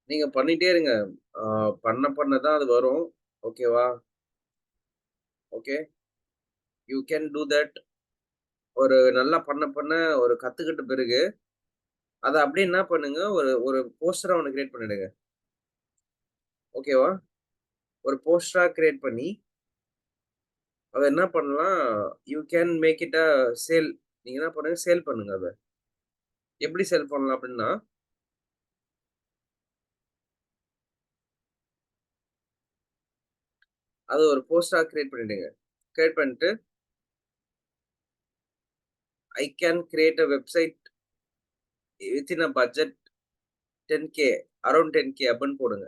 நீங்க பண்ணிட்டே இருங்க. ஆ பண்ண தான் அது வரும். ஓகேவா? Okay. You can do that. ஒரு நல்லா பண்ண ஒரு கத்துக்கிட்ட பிறகு, அத அப்படியே என்ன பண்ணுங்க, ஒரு ஒரு போஸ்டரா ஒண்ணு கிரியேட் பண்ணிடுங்க. ஓகேவா? ஒரு போஸ்டரா கிரியேட் பண்ணி, அத என்ன பண்ணலாம், you can make it a sale. நீங்க என்ன பண்ணுங்க, சேல் பண்ணுங்க அத. எப்படி சேல் பண்ணலாம் அப்படின்னா, அத ஒரு போஸ்டரா கிரியேட் பண்ணிடுங்க. கிரியேட் பண்ணிட்டு, I can create a website within a budget 10K around 10K அப்படின்னு போடுங்க.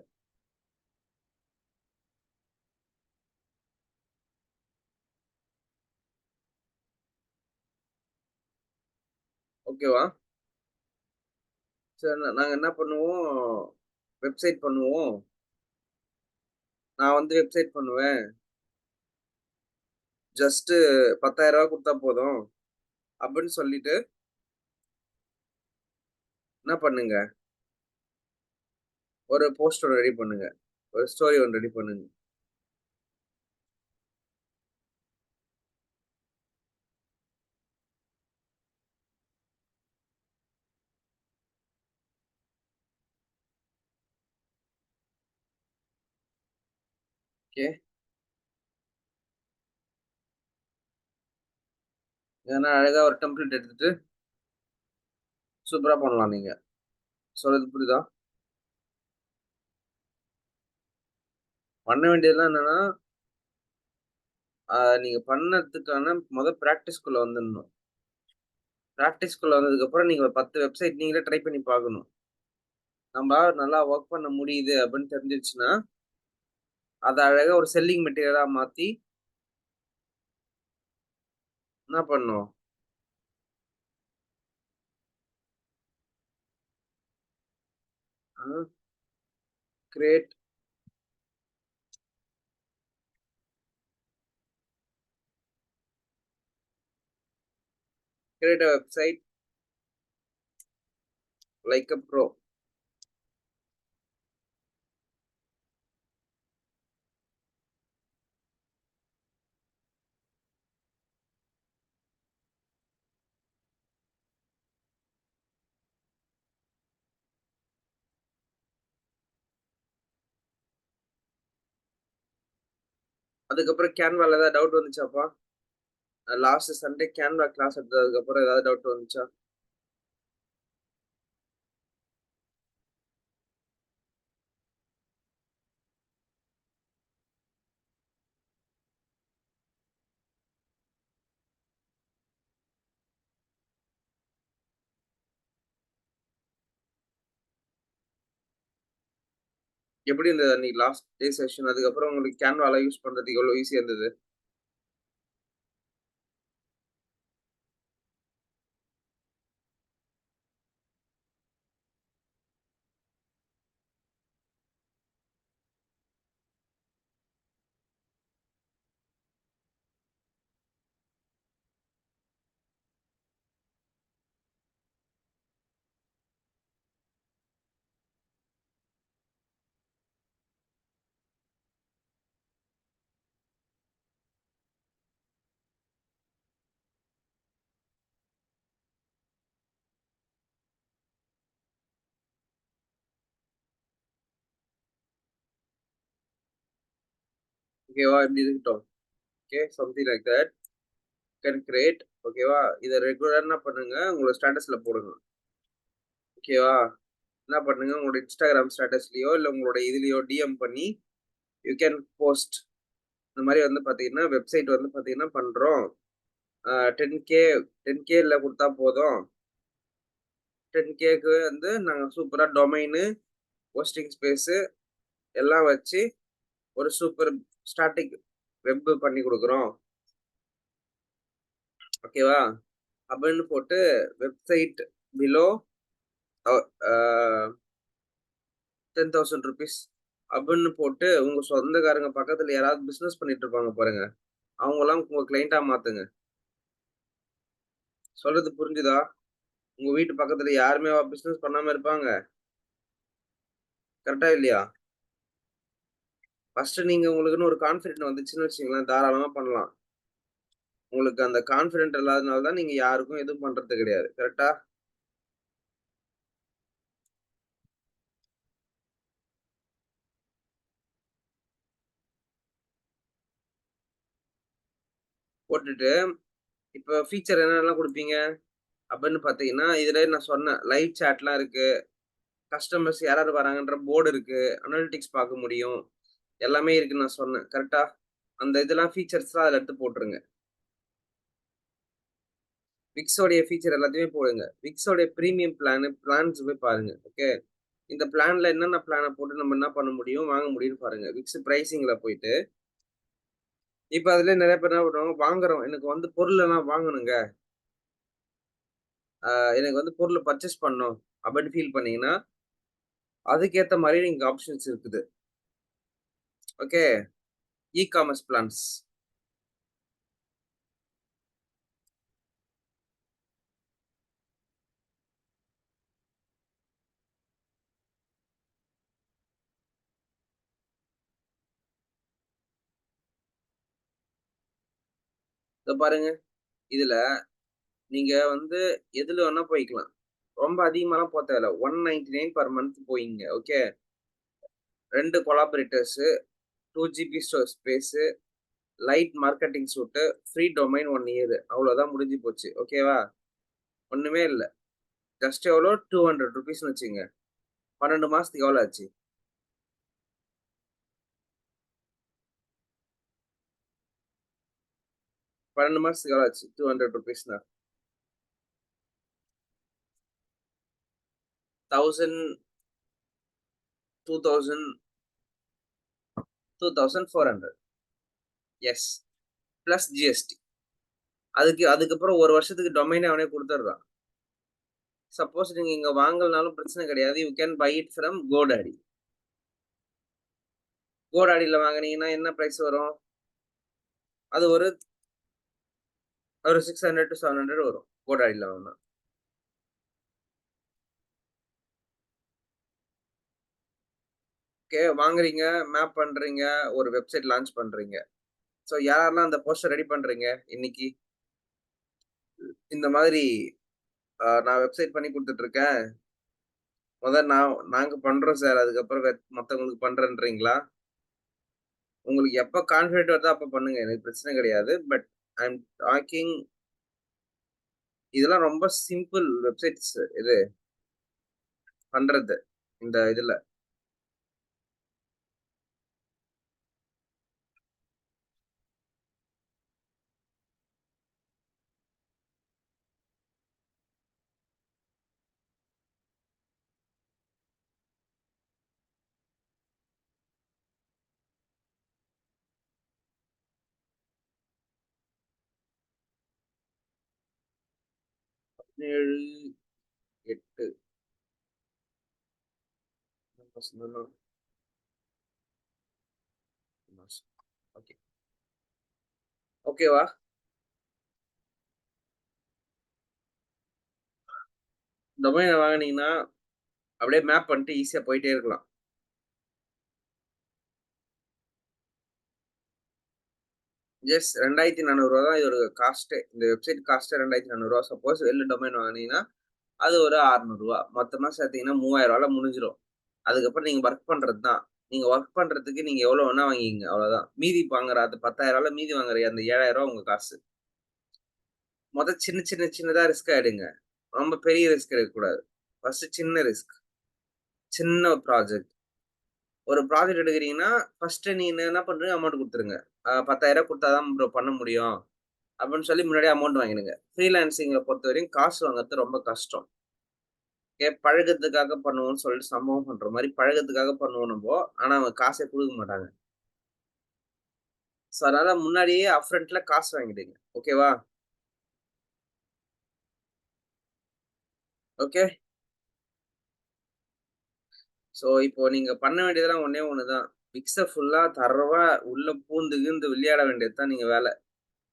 ஓகேவா? சரி நாங்க என்ன பண்ணுவோம், வெப்சைட் பண்ணுவோம். நான் வந்து வெப்சைட் பண்ணுவேன். ஜஸ்ட் ரூ. 10,000 குடுத்தா போதும். அப்படின்னு சொல்லிட்டு என்ன பண்ணுங்க, ஒரு போஸ்ட் ஒண்ணு ரெடி பண்ணுங்க. ஒரு ஸ்டோரி ஒண்ணு ரெடி பண்ணுங்க. ஓகே. ஏன்னா அழகா ஒரு டெம்ப்ளேட் எடுத்துட்டு சூப்பரா பண்ணலாம் நீங்க. சொல்றது புரியுதா? பண்ண வேண்டியதெல்லாம் என்னன்னா, நீங்க பண்ணதுக்கான பிராக்டிஸ்க்குள்ள வந்துடணும். பிராக்டிஸ்க்குள்ள வந்ததுக்கப்புறம் நீங்க ஒரு 10 வெப்சைட் நீங்களே ட்ரை பண்ணி பார்க்கணும். நம்பளால நல்லா வொர்க் பண்ண முடியுது அப்படின்னு தெரிஞ்சிருச்சுன்னா, அத அழகா ஒரு செல்லிங் மெட்டீரியலா மாத்தி என்ன பண்ணணும், ah create create a website like a bro. அதுக்கப்புறம் கேன்வால ஏதாவது டவுட் வந்துச்சாப்பா? லாஸ்ட் சண்டே கேன்வா கிளாஸ் எடுத்ததுக்கப்புறம் ஏதாவது டவுட் வந்துச்சா? எப்படி இருந்தது அன்னைக்கு லாஸ்ட் டே செஷன்? அதுக்கப்புறம் உங்களுக்கு கேன்வால யூஸ் பண்றதுக்கு எவ்வளவு ஈஸியா இருந்தது? ஓகேவா? இப்படி இருக்கட்டும். Okay, something like that. Can create. ஓகேவா? இத ரெகுலரா என்ன பண்ணுங்க, உங்களோட ஸ்டேட்டஸ்ல போடுங்க. ஓகேவா? என்ன பண்ணுங்க, உங்களோட Instagram ஸ்டேட்டஸ்லயோ, இல்ல உங்களோட இதுலயோ டிஎம் பண்ணி, யூ கேன் போஸ்ட். இந்த மாரி வந்து பாத்தீங்கன்னா, வெப்சைட் வந்து பாத்தீங்கன்னா பண்றோம். 10K 10Kல குடுத்தா போதும். 10Kக்கு வந்து நாங்க சூப்பரா டொமைனு, ஹோஸ்டிங் ஸ்பேஸு எல்லாம் வச்சு, ஒரு சூப்பர் ஸ்டாட்டிக் வெப் பண்ணி குடுக்குறோம். ஓகேவா? அப்படின்னு போட்டு வெப்சைட் பிலோ அ ஆ ₹10,000 அப்படின்னு போட்டு, உங்க சொந்தக்காரங்க பக்கத்துல யாராவது பிசினஸ் பண்ணிட்டு இருப்பாங்க பாருங்க. அவங்கலாம் உங்க கிளையன்ட்டா மாத்துங்க. சொல்றது புரிஞ்சுதா? உங்க வீட்டு பக்கத்துல யாருமேவா பிசினஸ் பண்ணாம இருப்பாங்க? கரெக்ட்டா இல்லையா? ஃபர்ஸ்ட்டு நீங்க உங்களுக்குன்னு ஒரு கான்ஃபிடென்ட் வந்துச்சுன்னு வச்சுக்கங்களேன், தாராளமா பண்ணலாம். உங்களுக்கு அந்த கான்ஃபிடென்ட் இல்லாதனால தான் நீங்க யாருக்கும் எதுவும் பண்றது கிடையாது. கரெக்ட்டா? போட்டுட்டு, இப்ப ஃபீச்சர் என்னென்னலாம் குடுப்பீங்க? அப்படின்னு பார்த்தீங்கன்னா, இதுலயே நான் சொன்னேன். லைவ் சேட்லாம் இருக்கு. கஸ்டமர்ஸ் யார் யார் வராங்கன்ற போர்டு இருக்கு. அனலிட்டிக்ஸ் பார்க்க முடியும். எல்லாமே இருக்குன்னு நான் சொன்னேன். கரெக்ட்டா? அந்த இதெல்லாம் ஃபீச்சர்ஸ்லாம் அதுல எடுத்து போட்டுருங்க. விக்ஸோடைய ஃபீச்சர் எல்லாத்தையுமே போடுங்க. விக்ஸோடைய பிரீமியம் பிளான்ஸ் போய் பாருங்க. ஓகே. இந்த பிளான்ல என்னென்ன பிளான போட்டு நம்ம என்ன பண்ண முடியும், வாங்க முடியும்னு பாருங்க. விக்ஸ் பிரைசிங்ல போயிட்டு, இப்ப அதுல நெறைய பேர் என்ன பண்ணுவாங்க, வாங்குறோம். எனக்கு வந்து பொருளெல்லாம் வாங்கணுங்க. எனக்கு வந்து பொருள் பர்ச்சேஸ் பண்ணணும் அப்படின்னு ஃபீல் பண்ணீங்கன்னா, அதுக்கேத்த மாரி நீங்க ஆப்ஷன்ஸ் இருக்குது. ஓகே. E-commerce plans. இதோ பாருங்க. இதுல நீங்க வந்து எதுல வேணா போய்க்கலாம். ரொம்ப அதிகமாலாம் தேவையில்ல. 199 பெர் மந்த் போயிங்க. Okay. 2 collaborators, 2 GB space, light marketing suite, free domain 1 year. அவ்வளோதான் முடிஞ்சு போச்சு. ஓகேவா? ஒண்ணுமே இல்ல. ஜஸ்ட் எவ்வளோ ₹200ன்னு வச்சுக்கங்க. 12 மாசத்துக்கு எவ்வளோ ஆச்சு? 12 மாசத்துக்கு எவ்வளோ ஆச்சு? ₹200ன்னா 1000, 2000, 2400. எஸ். Plus GST. அதுக்கப்புறம் 1 வருஷத்துக்கு டொமைனே அவனே குடுத்துடுறான். சப்போஸ் நீங்க இங்க வாங்கலனாலும் பிரச்சனை கிடையாது. You can buy it from GoDaddy. GoDaddyல வாங்குனீங்கன்னா என்ன பிரைஸ் வரும்? அது ஒரு ஒரு 600 டூ 700 வரும். GoDaddyல வாங்குனா. ஓகே. வாங்குறீங்க, மேப் பண்றீங்க, ஒரு வெப்சைட் லான்ச் பண்றீங்க. ஸோ யாரெல்லாம் அந்த போஸ்டர் ரெடி பண்றீங்க இன்னைக்கு? இந்த மாதிரி நான் வெப்சைட் பண்ணி குடுத்துட்டு இருக்கேன். நாங்க பண்றோம் சார். அதுக்கப்புறம் மத்தவங்களுக்கு பண்றேன்றீங்களா? உங்களுக்கு எப்ப கான்ஃபிடென்ட் வருதோ அப்ப பண்ணுங்க. எனக்கு பிரச்சனை கிடையாது. பட் ஐ அம் டாக்கிங் இதெல்லாம் ரொம்ப சிம்பிள் வெப்சைட்ஸ் இது பண்றது. இந்த இதுல. 17, 8 ஓகே. ஓகேவா? டொமைன வாங்குனீங்கன்னா, அப்படியே மேப் பண்ணிட்டு ஈஸியா போயிட்டே இருக்கலாம். ஜஸ்ட் ரூ. 2400 தான் இதோட காஸ்ட்டே. இந்த வெப்சைட் காஸ்ட்டே ரூ. 2400. சப்போஸ் வெளில டொமைன் வாங்குனீங்கன்னா, அது ஒரு ரூ. 600. மொத்தமா சேர்த்தீங்கன்னா ரூ. 3000ல முடிஞ்சிரும். அதுக்கப்புறம் நீங்க வொர்க் பண்றது தான். நீங்க வொர்க் பண்றதுக்கு நீங்க எவ்வளோ வேணா வாங்கிக்கங்க. அவ்வளோதான். மீதி வாங்குற அந்த ரூ. 10,000ல மீதி வாங்குற அந்த ரூ. 7,000 உங்க காசு. சின்னதா ரிஸ்க் எடுங்க. ரொம்ப பெரிய ரிஸ்க் எடுக்கக்கூடாது. ஃபர்ஸ்ட் சின்ன ரிஸ்க். சின்ன ஒரு ப்ராஜெக்ட். ஒரு ப்ராஜெக்ட் எடுக்குறீங்கன்னா, ஃபர்ஸ்ட் நீங்க என்ன பண்றீங்க அமௌண்ட் குடுத்துருங்க. 10,000 குடுத்தா தான் ப்ரோ பண்ண முடியும். அப்படின்னு சொல்லி முன்னாடியே அமௌண்ட் வாங்கிடுங்க. ஃப்ரீலான்சிங்க பொறுத்தவரையும் காசு வாங்குறது ரொம்ப கஷ்டம். பழக்கத்துக்காக பண்ணுவோம்ன்னு சொல்லிட்டு சம்பவம் பண்ற மாரி பழக்கத்துக்காக பண்ணுவோம் நம்போ. ஆனா அவங்க காசே குடுக்க மாட்டாங்க. ஸோ அதனால முன்னாடியே அப்ஃப்ரண்ட்ல காசு வாங்கிடுங்க. ஓகேவா? ஓகே. ஸோ இப்போ நீங்க பண்ண வேண்டியதெல்லாம் ஒண்ணே ஒண்ணு தான். மிக்ஸ ஃபுல்லா தரோவா உள்ள பூந்து கீந்து விளையாட வேண்டியது தான் நீங்க வேல.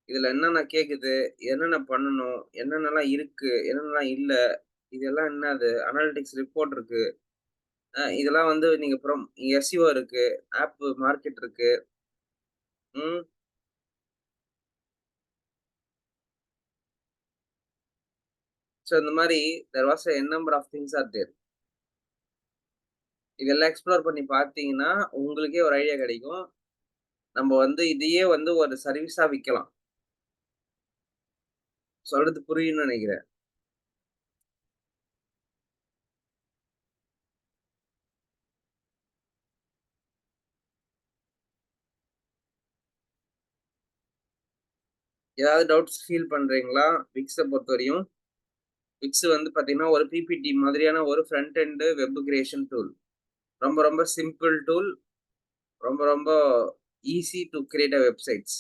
இதுல என்னென்ன கேக்குது? என்னென்ன பண்ணணும்? என்னென்னலாம் இருக்கு? என்னென்னலாம் இல்ல? இதெல்லாம் என்னது? அனாலிட்டிக்ஸ் ரிப்போர்ட் இருக்கு. இதெல்லாம் வந்து நீங்க எஸ்இஓ இருக்கு, ஆப் மார்க்கெட் இருக்கு. ம். ஸோ இந்த மாரி there was a number of things are there. இதெல்லாம் எக்ஸ்ப்ளோர் பண்ணி பார்த்தீங்கன்னா, உங்களுக்கே ஒரு ஐடியா கிடைக்கும். நம்ம வந்து இதையே வந்து ஒரு சர்வீஸா விக்கலாம். சொல்றது புரியும்னு நெனைக்கிறேன். ஏதாவது டவுட்ஸ் ஃபீல் பண்றீங்களா? விக்ஸ பொறுத்தவரையும். விக்ஸ் வந்து பார்த்தீங்கன்னா, ஒரு பிபிடி மாதிரியான ஒரு front end web creation tool. ரொம்ப ரொம்ப சிம்பிள் டூல். ரொம்ப ரொம்ப easy to create a websites.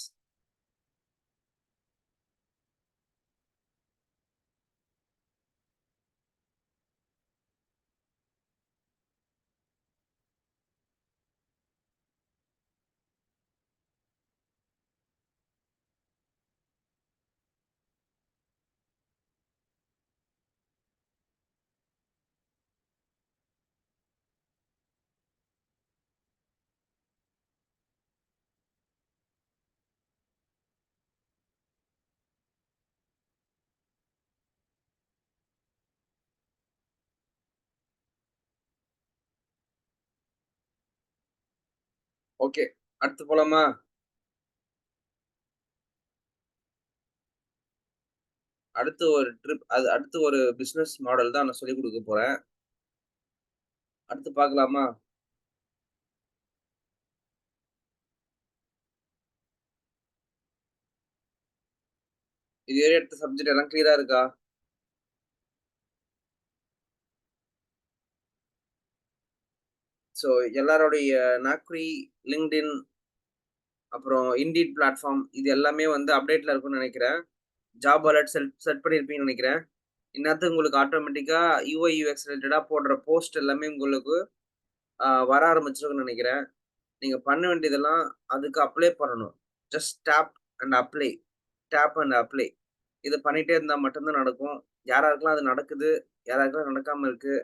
Okay. அடுத்து போலாமா? அடுத்து ஒரு பிசினஸ் மாடல் தான் நான் சொல்லிக் குடுக்க போறேன். அடுத்து பார்க்கலாமா? இதுவரை எடுத்த சப்ஜெக்ட் எல்லாம் கிளியரா இருக்கா? ஸோ எல்லாருடைய நாக்ரி, LinkedIn, அப்புறம் Indeed பிளாட்ஃபார்ம் இது எல்லாமே வந்து அப்டேட்ல இருக்கும்னு நெனைக்கிறேன். ஜாப் அலர்ட் செட் பண்ணியிருப்பீங்கன்னு நெனைக்கிறேன். இந்நேரத்துக்கு உங்களுக்கு ஆட்டோமேட்டிக்கா யுஐ, யுஎக்ஸ் ரிலேட்டடா போடுற போஸ்ட் எல்லாமே உங்களுக்கு வர ஆரம்பிச்சிருக்கும்னு நெனைக்கிறேன். நீங்க பண்ண வேண்டியதெல்லாம் அதுக்கு அப்ளை பண்ணணும். Just tap and apply. Tap and apply. இத பண்ணிட்டே இருந்தா மட்டும் தான் நடக்கும். யாராருக்கெல்லாம் அது நடக்குது, யாராருக்கெல்லாம் நடக்காம இருக்கு.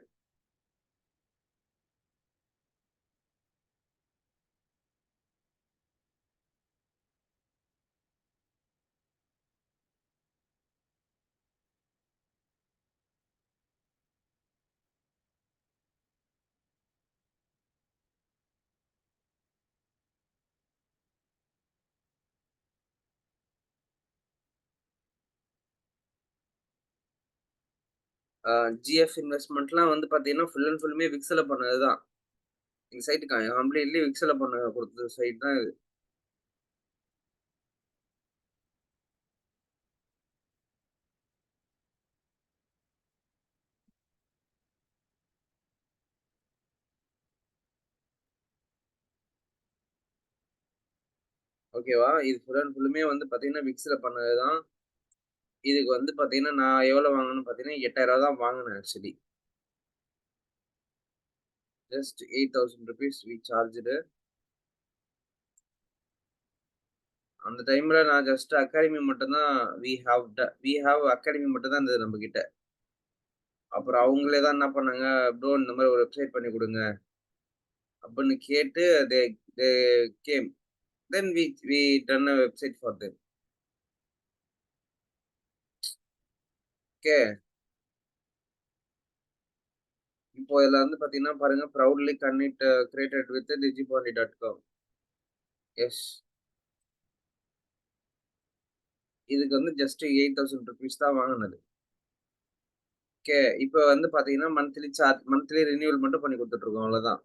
அ ஜிஎஃப் இன்வெஸ்ட்மென்ட்லாம் வந்து பார்த்தீங்கன்னா, ஃபுல் அண்ட் ஃபுல்லுமே விக்ஸ்ல பண்ணது தான். இந்த சைட் கம்ப்ளீட்லி விக்ஸ்ல குடுத்த சைட் தான் இது. ஓகேவா? இது ஃபுல் அண்ட் ஃபுல்லுமே வந்து பார்த்தீங்கன்னா, விக்ஸ்ல பண்ணது தான். இதுக்கு வந்து பார்த்தீங்கன்னா, நான் எவ்வளோ வாங்குனேன்னு பார்த்தீங்கன்னா, ரூ. 8000 தான் வாங்குனேன் ஆக்சுவலி. Just ₹8000 we charged. அந்த டைம்ல நான் ஜஸ்ட் அகாடமி மட்டும் தான் வி ஹேவ் அகாடமி மட்டும் தான் இருந்தது நம்மகிட்ட. அப்புறம் அவங்களே தான் என்ன பண்ணாங்க, "ப்ரோ இந்த மாரி ஒரு வெப்சைட் பண்ணி குடுங்க" அப்படின்னு கேட்டு they they came. Then we done a website for them. Okay. இப்போ இதுல வந்து பார்த்தீங்கன்னா பாருங்க, proudly created with digibandi.com. S. இதுக்கு வந்து ஜஸ்ட் ₹8000 தான் வாங்குனது. ஓகே. இப்ப வந்து பார்த்தீங்கன்னா, மந்த்லி ரினியூவல் மட்டும் பண்ணி குடுத்துட்டு இருக்கோம். அவ்வளோதான்.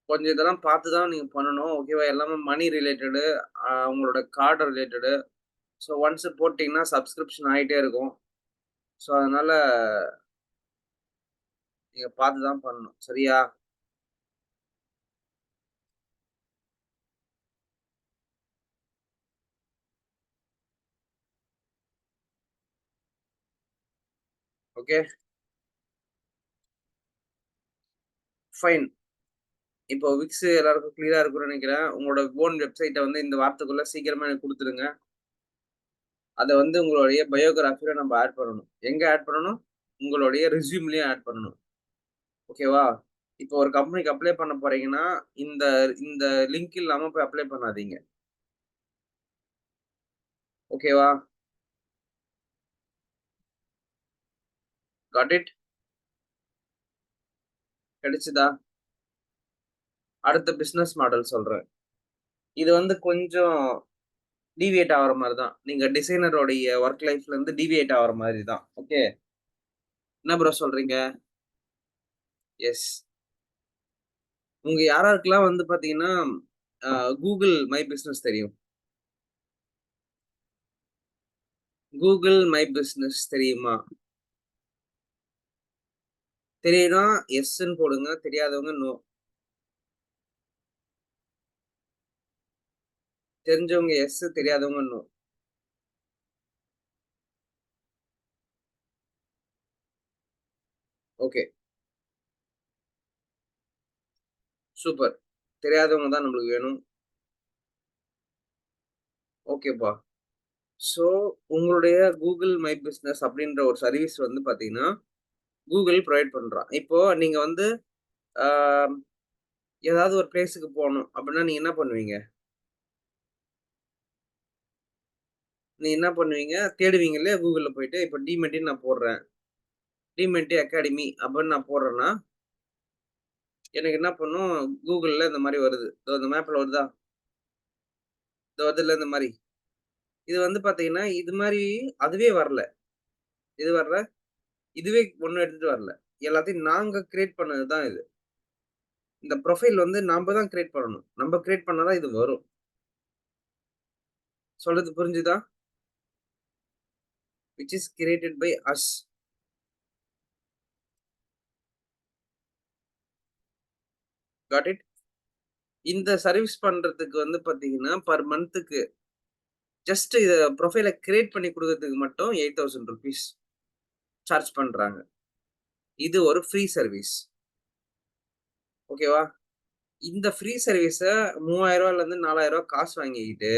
கொஞ்சம் இதெல்லாம் பார்த்து தான் நீங்க பண்ணணும். ஓகேவா? எல்லாமே மனி ரிலேட்டடு, உங்களோட கார்ட் ரிலேட்டடு. ஸோ ஒன்ஸ் போட்டீங்கன்னா சப்ஸ்கிரிப்ஷன் ஆயிட்டே இருக்கும். ஸோ அதனால நீங்க பார்த்து தான் பண்ணணும். சரியா? ஓகே. ஃபைன். இப்போ விக்ஸ் எல்லாருக்கும் கிளியரா இருக்கும்னு நெனைக்கிறேன். உங்களோட ஓன் வெப்சைட்ட வந்து இந்த வாரத்துக்குள்ள சீக்கிரமா எனக்கு குடுத்துருங்க. அத வந்து உங்களுடைய பயோகிராஃபில நம்ம ஆட் பண்ணணும். எங்க ஆட் பண்ணணும்? உங்களுடைய ரெஸ்யூம்லயும் ஆட் பண்ணணும். ஓகேவா? இப்போ ஒரு கம்பெனிக்கு அப்ளை பண்ண போறீங்கன்னா, இந்த இந்த லிங்க் இல்லாம போய் அப்ளை பண்ணாதீங்க. ஓகேவா? Got it? கிடைச்சதா? அடுத்த பிசினஸ் மாடல் சொல்றேன். இது வந்து கொஞ்சம் டீவியேட் ஆகுற மாரி தான். நீங்க டிசைனருடைய வொர்க் லைஃப்ல இருந்து டீவியேட் ஆகுற மாரி தான். ஓகே. என்ன ப்ரோ சொல்றீங்க? எஸ். உங்க யாராருக்கெல்லாம் வந்து பார்த்தீங்கன்னா, அ Google மை பிசினஸ் தெரியும்? Google மை பிசினஸ் தெரியுமா? தெரியும்னா எஸ்ன்னு போடுங்க. தெரியாதவங்க நோ. தெரிஞ்சவங்க எஸ், தெரியாதவங்க நோ. ஓகே. சூப்பர். தெரியாதவங்க தான் நம்மளுக்கு வேணும். ஓகேப்பா. ஸோ உங்களுடைய Google மை பிசினஸ் அப்படின்ற ஒரு சர்வீஸ் வந்து பார்த்தீங்கன்னா, Google புரொவைட் பண்றான். இப்போ நீங்க வந்து ஆ ஏதாவது ஒரு பிளேஸ்க்கு போணும் அப்படின்னா, நீங்க என்ன பண்ணுவீங்க? நீங்க என்ன பண்ணுவீங்க? தேடுவீங்க இல்லையா? Googleல போயிட்டு, இப்ப டிமெட்டின்னு நான் போடுறேன். டிமெட்டி அகாடமி அப்படின்னு நான் போடுறேன்னா, எனக்கு என்ன பண்ணும்? Googleல இந்த மாரி வருது. இதோ இந்த மேப்ல வருதா? இதோ வருதுல்ல இந்த மாரி. இது வந்து பார்த்தீங்கன்னா, இது மாரி அதுவே வரல. எது வரல? இதுவே ஒண்ணும் எடுத்துட்டு வரல. எல்லாத்தையும் நாங்க கிரியேட் பண்ணது தான் இது. இந்த ப்ரொஃபைல் வந்து நம்ப தான் கிரியேட் பண்ணணும். நம்ப கிரியேட் பண்ணா தான் இது வரும். சொல்றது புரிஞ்சுதா? Which is created by us. Got it? இந்த சர்வீஸ் பண்றதுக்கு வந்து பார்த்தீங்கன்னா, பெர் மந்த்துக்கு ஜஸ்ட் இத ப்ரொஃபைல கிரியேட் பண்ணி குடுக்கறதுக்கு மட்டும் ₹8000 சார்ஜ் பண்றாங்க. இது ஒரு ஃப்ரீ சர்வீஸ். ஓகேவா? இந்த ஃப்ரீ சர்வீஸ ரூ. 3000லேருந்து ரூ. 4000 காசு வாங்கிக்கிட்டு,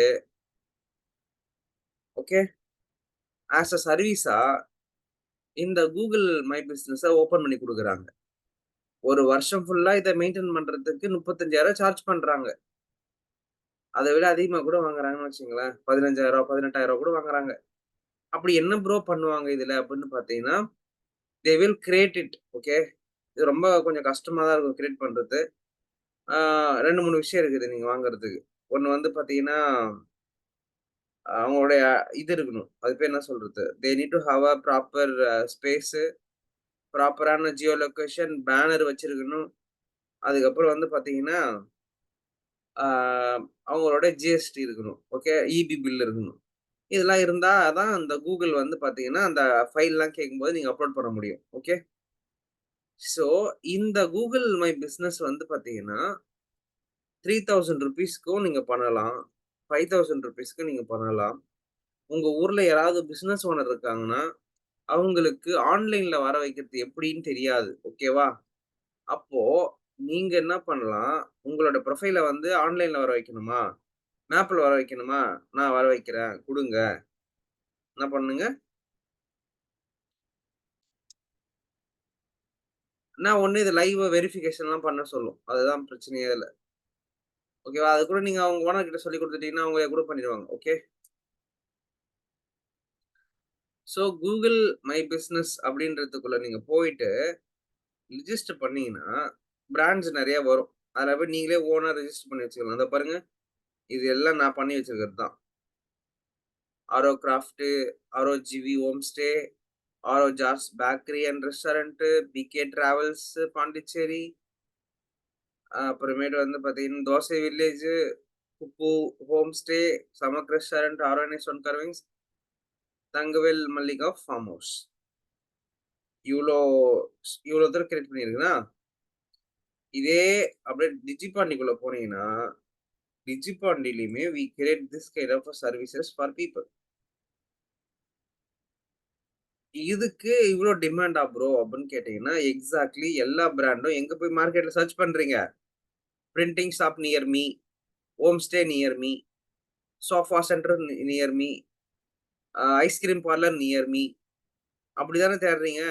ஓகே. ஆஸ் அ சர்வீஸா இந்த Google மை பிசினஸ ஓப்பன் பண்ணி குடுக்குறாங்க. ஒரு வருஷம் ஃபுல்லா இத மெயின்டெயின் பண்றதுக்கு 35,000 சார்ஜ் பண்றாங்க. அத விட அதிகமா கூட வாங்குறாங்கன்னு வச்சுக்கங்களேன். 15,000 18,000 கூட வாங்குறாங்க. அப்படி என்ன ப்ரோ பண்ணுவாங்க இதுல அப்படின்னு பார்த்தீங்கன்னா, they will create it. Okay. இது ரொம்ப கொஞ்சம் கஷ்டமா தான் இருக்கும் கிரியேட் பண்றது. ஆ 2, 3 விஷயம் இருக்குது நீங்க வாங்குறதுக்கு. ஒண்ணு வந்து பார்த்தீங்கன்னா, அவங்களுடைய இது இருக்கணும். அது பேர் என்ன சொல்றது? They need to have a proper space, ப்ராப்பரான ஜியோ லொகேஷன், பேனர் வச்சிருக்கணும். அதுக்கப்புறம் வந்து பார்த்தீங்கன்னா, ஆ அவங்களோட ஜிஎஸ்டி இருக்கணும். ஓகே. ஈபி பில் இருக்கணும். இதெல்லாம் இருந்தா தான் அந்த Google வந்து பார்த்தீங்கன்னா, அந்த ஃபைல்லாம் கேட்கும்போது நீங்க அப்லோட் பண்ண முடியும். ஓகே. ஸோ இந்த Google மை பிசினஸ் வந்து பார்த்தீங்கன்னா, ₹3000க்கும் நீங்க பண்ணலாம். ₹5000க்கும் நீங்க பண்ணலாம். உங்க ஊர்ல யாராவது பிசினஸ் ஓனர் இருக்காங்கன்னா, அவங்களுக்கு ஆன்லைன்ல வர வைக்கிறது எப்படின்னு தெரியாது. ஓகேவா? அப்போ நீங்க என்ன பண்ணலாம், உங்களோட ப்ரொஃபைல வந்து ஆன்லைன்ல வர வைக்கணுமா? மேப்ல வர வைக்கணுமா? நான் வர வைக்கிறேன். குடுங்க. என்ன பண்ணுங்க? நான் ஒண்ணு இது லைவ் வெரிஃபிகேஷன்லாம் பண்ண சொல்லும். அதுதான் பிரச்சனையே இதுல. ஓகேவா? அது கூட நீங்க அவங்க ஓனர் கிட்ட சொல்லிக் குடுத்துட்டீங்கன்னா, அவங்க கூட பண்ணிடுவாங்க. Okay. So Google My Business அப்படின்றதுக்குள்ள நீங்க போயிட்டு ரிஜிஸ்டர் பண்ணீங்கன்னா, பிராண்ட்ஸ் நெறைய வரும். அதுல போய் நீங்களே ஓனா ரிஜிஸ்டர் பண்ணி வச்சுக்கலாம். இதோ பாருங்க. இது எல்லாம் நான் பண்ணி வச்சிருக்கிறது தான். Auro craft, Auro GV home stay, Auro jars bakery and restaurant, PK travels Pondicherry, அப்புறமேட்டு வந்து பார்த்தீங்கன்னா, dosa village, Kuppu home stay, Chamak restaurant, RNS one carvings, Thangavel Mallika farm house. இவ்ளோ இவ்ளோ தூரம் கிரியேட் பண்ணியிருக்குன்னா, இதே அப்படியே டிஜிபாண்டிக்குள்ள போனீங்கன்னா, டிஜிபாண்டிலயுமே we create this kind of services for people. இதுக்கு இவ்ளோ டிமாண்டா ப்ரோ அப்படின்னு கேட்டீங்கன்னா, எக்ஸாக்ட்லி எல்லா பிராண்டும் எங்க போய் மார்க்கெட்ல சர்ச் பண்றீங்க? Printing shop near me, home stay near me, sofa centre near me, ice cream parlour near me. அப்படிதானே தேடுறீங்க?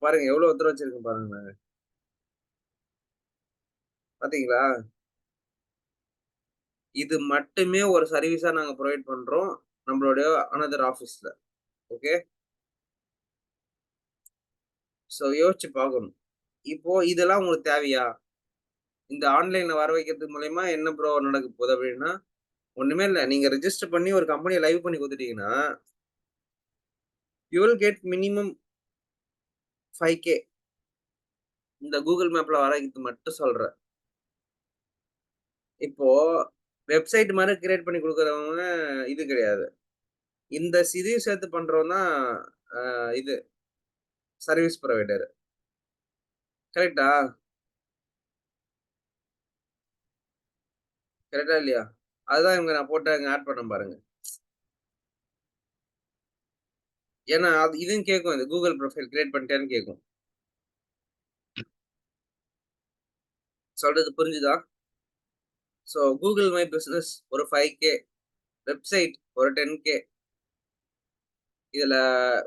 பாருங்க எவ்வளோ தூரம் வச்சிருக்கேன் பாருங்களேன். பார்த்தீங்களா? இது மட்டுமே ஒரு சர்வீஸா நாங்க புரொவைட் பண்றோம். நம்மளுடைய அனதர் ஆஃபீஸ்ல. ஓகே. ஸோ யோசிச்சு பார்க்கணும். இப்போ இதெல்லாம் உங்களுக்கு தேவையா? இந்த ஆன்லைன்ல வர வைக்கிறது மூலியமா என்ன ப்ரோ நடக்க போகுது அப்படின்னா, ஒண்ணுமே இல்ல. நீங்க ரிஜிஸ்டர் பண்ணி ஒரு கம்பெனிய லைவ் பண்ணி குடுத்துட்டீங்கன்னா, you will get minimum 5K. இந்த Google மேப்ல வர வைக்கிறது மட்டும் சொல்றேன். இப்போ வெப்சைட் மாரி கிரியேட் பண்ணி குடுக்குறவங்க இது கிடையாது. இந்த இதையும் சேர்த்து பண்றவன் தான் இது சர்வீஸ் புரவைடர். கரெக்ட்டா? கரெக்ட்டா இல்லையா? அதுதான் இவங்க நான் போட்டு அங்க ஆட் பண்ணேன் பாருங்க. ஏன்னா, அது இதுவும் கேட்கும் இது. Google ப்ரொஃபைல் கிரியேட் பண்ணிட்டியான்னு கேட்கும். சொல்றது புரிஞ்சுதா? ஸோ Google மை பிசினஸ் ஒரு 5K, வெப்சைட் ஒரு 10K. இதுல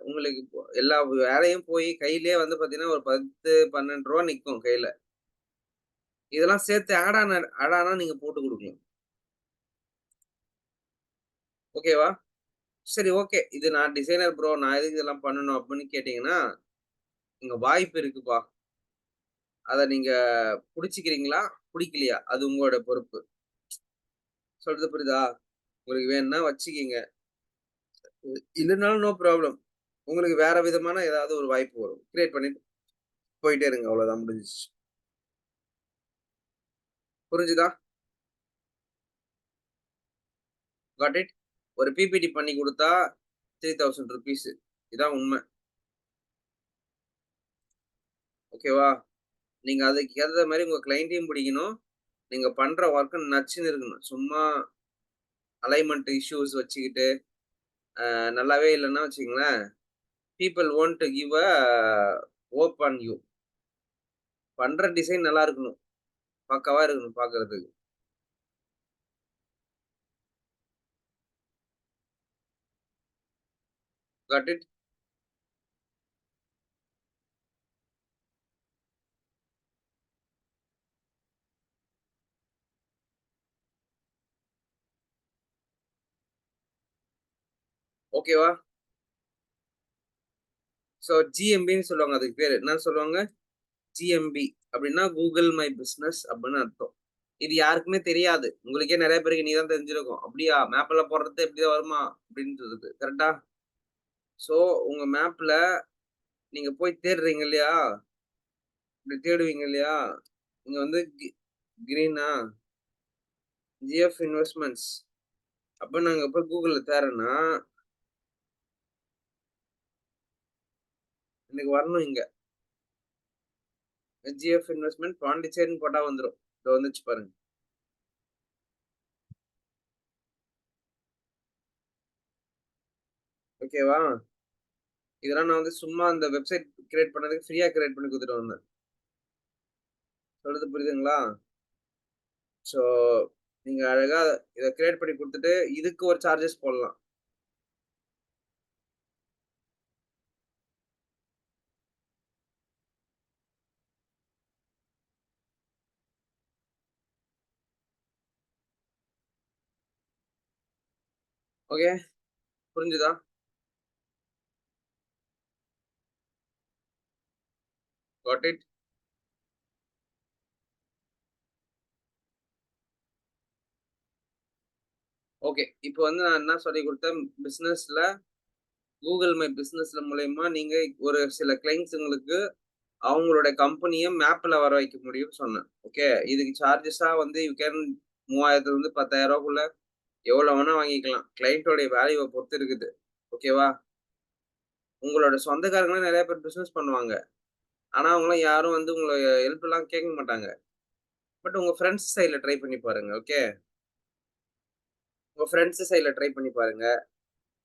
உங்களுக்கு எல்லா வேலையும் போய் கையிலேயே வந்து பார்த்தீங்கன்னா, ஒரு 10, ரூ. 12 நிக்கும் கையில. இதெல்லாம் சேர்த்து ஆட் ஆனா நீங்க போட்டு குடுக்கலாம். ஓகேவா? சரி ஓகே. இது நான் டிசைனர் ப்ரோ. நான் எதுக்கு இதெல்லாம் பண்ணணும் அப்படின்னு கேட்டீங்கன்னா, இங்க வாய்ப்பு இருக்குப்பா. அத நீங்க புடிச்சுக்கிறீங்களா? புடிக்கலையா? அது உங்களோட பொறுப்பு. சொல்றது புரியுதா? உங்களுக்கு வேணும்னா வச்சுக்கங்க. இல்லனாலும் நோ ப்ராப்ளம். உங்களுக்கு வேற விதமான ஏதாவது ஒரு வாய்ப்பு வரும். கிரியேட் பண்ணிட்டு போயிட்டே இருங்க. அவ்வளோதான் முடிஞ்சுச்சு. புரிஞ்சுதா? Got it? ஒரு பிபிடி பண்ணி குடுத்தா ₹3000 இதான் உண்ம. ஓகேவா? நீங்க அதுக்கு ஏத்த மாரி உங்க கிளையன்ட்டையும் பிடிக்கணும். நீங்க பண்ற வொர்க் நச்சுன்னு இருக்கணும். சும்மா அலைன்மென்ட் இஷ்யூஸ் வச்சுக்கிட்டு, நல்லாவே இல்லன்னா வச்சுக்கங்களேன், people want to give a hope on you. பண்ற டிசைன் நல்லா இருக்கணும். பக்காவா இருக்கணும் பாக்குறதுக்கு. Got it? ஓகேவா? ஸோ ஜிஎம்பின்னு சொல்லுவாங்க அதுக்கு பேரு. என்ன சொல்லுவாங்க? ஜிஎம்பி அப்படின்னா கூகுள் மை பிசினஸ் அப்படின்னு அர்த்தம். இது யாருக்குமே தெரியாது. உங்களுக்கே நெறைய பேருக்கு இன்னைக்கு தான் தெரிஞ்சிருக்கும். அப்படியா? மேப்ல போடுறது இப்படிதான் வருமா? அப்படின்றது. கரெக்ட்டா? ஸோ உங்க மேப்ல நீங்க போய் தேடுறீங்க இல்லையா? இப்படி தேடுவீங்க இல்லையா? இங்க வந்து கிரீனா? GIF investments. அப்ப நாங்க போய் கூகுள்ல தேடுறேன்னா, எனக்கு வரணும் இங்க. ஜிஎஃப் இன்வெஸ்ட்மென்ட் பாண்டிச்சேரின்னு போட்டா வந்துரும். இதோ வந்துருச்சு பாருங்க. ஓகேவா? இதெல்லாம் நான் வந்து சும்மா அந்த வெப்சைட் கிரியேட் பண்ணதுக்கு ஃப்ரீயா கிரியேட் பண்ணி குடுத்துட்டு வந்தேன். சொல்றது புரியுதுங்களா? ஸோ, நீங்க அழகா இத கிரியேட் பண்ணி குடுத்துட்டு, இதுக்கு ஒரு சார்ஜஸ் போடலாம். ஓகே. புரிஞ்சுதா? Got it? ஓகே. இப்போ வந்து நான் என்ன சொல்லிக் குடுத்தேன், பிசினஸ்ல Google மை பிசினஸ்ல மூலியமா நீங்க ஒரு சில கிளையண்ட்ஸ்ங்களுக்கு அவங்களோட கம்பெனிய மேப்ல வர வைக்க முடியும்னு சொன்னேன். ஓகே. இதுக்கு சார்ஜஸா வந்து யூ கேன் 3000த்துலருந்து ரூ. 10,000க்குள்ள எவ்வளோ வேணா வாங்கிக்கலாம். கிளையன்ட்டோடைய வேல்யூவ பொறுத்து இருக்குது. ஓகேவா? உங்களோட சொந்தக்காரங்களே நெறைய பேர் பிசினஸ் பண்ணுவாங்க. ஆனா, அவங்கலாம் யாரும் வந்து உங்கள ஹெல்ப்லாம் கேட்க மாட்டாங்க. பட் உங்க ஃபிரெண்ட்ஸ் சைட்ல ட்ரை பண்ணி பாருங்க. ஓகே. உங்க ஃபிரெண்ட்ஸ் சைட்ல ட்ரை பண்ணி பாருங்க.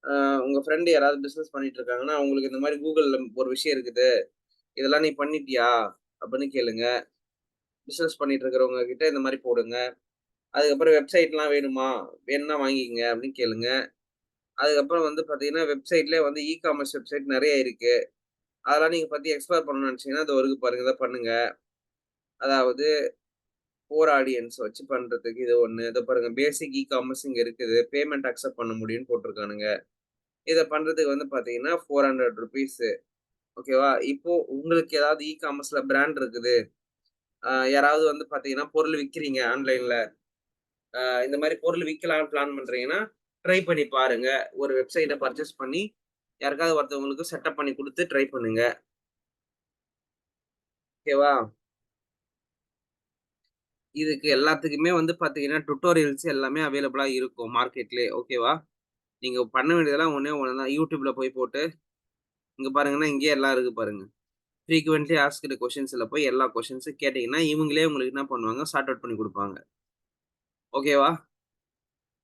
அ உங்க ஃபிரெண்ட் யாராவது பிசினஸ் பண்ணிட்டு இருக்காங்கன்னா, அவங்களுக்கு இந்த மாரி Googleல ஒரு விஷயம் இருக்குது. இதெல்லாம் நீ பண்ணிட்டியா? அப்படின்னு கேளுங்க. பிசினஸ் பண்ணிட்டு இருக்கிறவங்க கிட்ட இந்த மாரி போடுங்க. அதுக்கப்புறம் வெப்சைட்லாம் வேணுமா? வேணும்னா வாங்கிக்கங்க அப்படின்னு கேளுங்க. அதுக்கப்புறம் வந்து பார்த்தீங்கன்னா, வெப்சைட்லயே வந்து காமர்ஸ் வெப்சைட் நெறைய இருக்கு. அதெல்லாம் நீங்க பத்தி எக்ஸ்ப்ளோர் பண்ணணும்னு நெனச்சீங்கன்னா, இதோ இருக்கு பாருங்க. இத பண்ணுங்க. அதாவது கோர் ஆடியன்ஸ் வச்சு பண்றதுக்கு இது ஒண்ணு. இதோ பாருங்க பேசிக் காமர்ஸ் இங்க இருக்குது. பேமெண்ட் அக்செப்ட் பண்ண முடியும்னு போட்டுருக்கானுங்க. இத பண்றதுக்கு வந்து பார்த்தீங்கன்னா, ₹400 ஓகேவா? இப்போ உங்களுக்கு ஏதாவது காமர்ஸ்ல பிராண்ட் இருக்குது. யாராவது வந்து பார்த்தீங்கன்னா, பொருள் விக்கிறீங்க ஆன்லைன்ல. இந்த மாரி பொருள் விக்கலாம்னு பிளான் பண்றீங்கன்னா, ட்ரை பண்ணி பாருங்க. ஒரு வெப்சைட்ட பர்ச்சேஸ் பண்ணி, யாருக்காவது ஒருத்தவங்களுக்கு செட்டப் பண்ணி குடுத்து ட்ரை பண்ணுங்க. ஓகேவா? இதுக்கு எல்லாத்துக்குமே வந்து பார்த்தீங்கன்னா, டுட்டோரியல்ஸ் எல்லாமே அவைலபிளா இருக்கும் மார்க்கெட்லயே. ஓகேவா? நீங்க பண்ண வேண்டியதெல்லாம் ஒண்ணே ஒண்ணு தான். YouTubeல போய் போட்டு, இங்க பாருங்கன்னா, இங்கேயே எல்லாம் இருக்கு பாருங்க. ஃப்ரீக்வென்ட்லி ஆஸ்க்டு கொஸ்டின்ஸ்ல போய் எல்லா கொஸ்டின்ஸும் கேட்டீங்கன்னா, இவங்களே உங்களுக்கு என்ன பண்ணுவாங்க, சார்ட் அவுட் பண்ணி குடுப்பாங்க. ஓகேவா?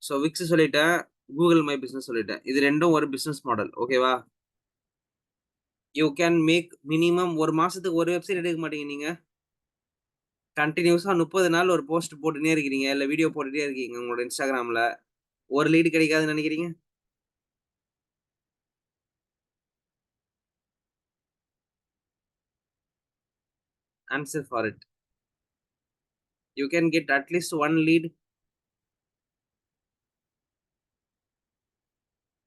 ஸோ விக்ஸ் சொல்லிட்டேன். Google மை பிசினஸ் சொல்லிட்டேன். இது 2ம் ஒரு பிசினஸ் மாடல். ஓகேவா? யூ கேன் மேக் மினிமம் 1 மாசத்துக்கு ஒரு வெப்சைட் எடுக்க மாட்டீங்க நீங்க. கன்டினியூஸா 30 நாள் ஒரு போஸ்ட் போட்டுன்னே இருக்கிறீங்க. இல்ல வீடியோ போட்டுட்டே இருக்கீங்க உங்களோட Instagramல. ஒரு லீட் கிடைக்காதுன்னு நெனைக்கிறீங்க? Answer for it. You can get at least 1 lead,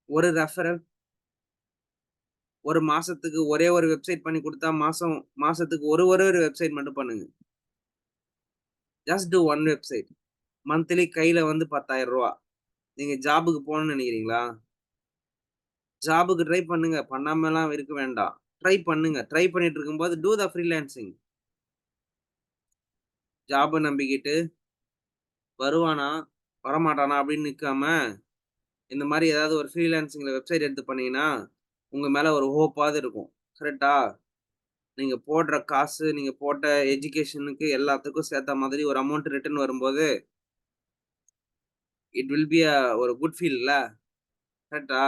ஒரு ரெஃபரல். ஒரு மாசத்துக்கு ஒரே ஒரு வெப்சைட் பண்ணி குடுத்தா, மாசத்துக்கு ஒரு வெப்சைட் மட்டும் பண்ணுங்க. Just two 1 website. மந்த்லி கையில வந்து ரூ. 10,000. நீங்க ஜாப்க்கு போணும்னு நெனைக்கிறீங்களா? ஜாப்க்கு ட்ரை பண்ணுங்க. பண்ணாமலாம் இருக்க வேண்டாம். ட்ரை பண்ணுங்க. ட்ரை பண்ணிட்டு இருக்கும்போது டூ த ஃப்ரீலான்சிங். ஜாப்ப நம்பிக்கிட்டு வருவானா? வரமாட்டானா? அப்படின்னு நிக்காம, இந்த மாரி ஏதாவது ஒரு ஃப்ரீலான்சிங்ல வெப்சைட் எடுத்து பண்ணீங்கன்னா, உங்க மேல ஒரு ஹோப்பாவது இருக்கும். கரெக்ட்டா? நீங்க போடுற காசு, நீங்க போட்ட எஜுகேஷனுக்கு எல்லாத்துக்கும் சேத்த மாதிரி ஒரு அமௌண்ட் ரிட்டர்ன் வரும்போது, இட் வில் பி ஒரு குட் ஃபீல்ல. கரெக்ட்டா?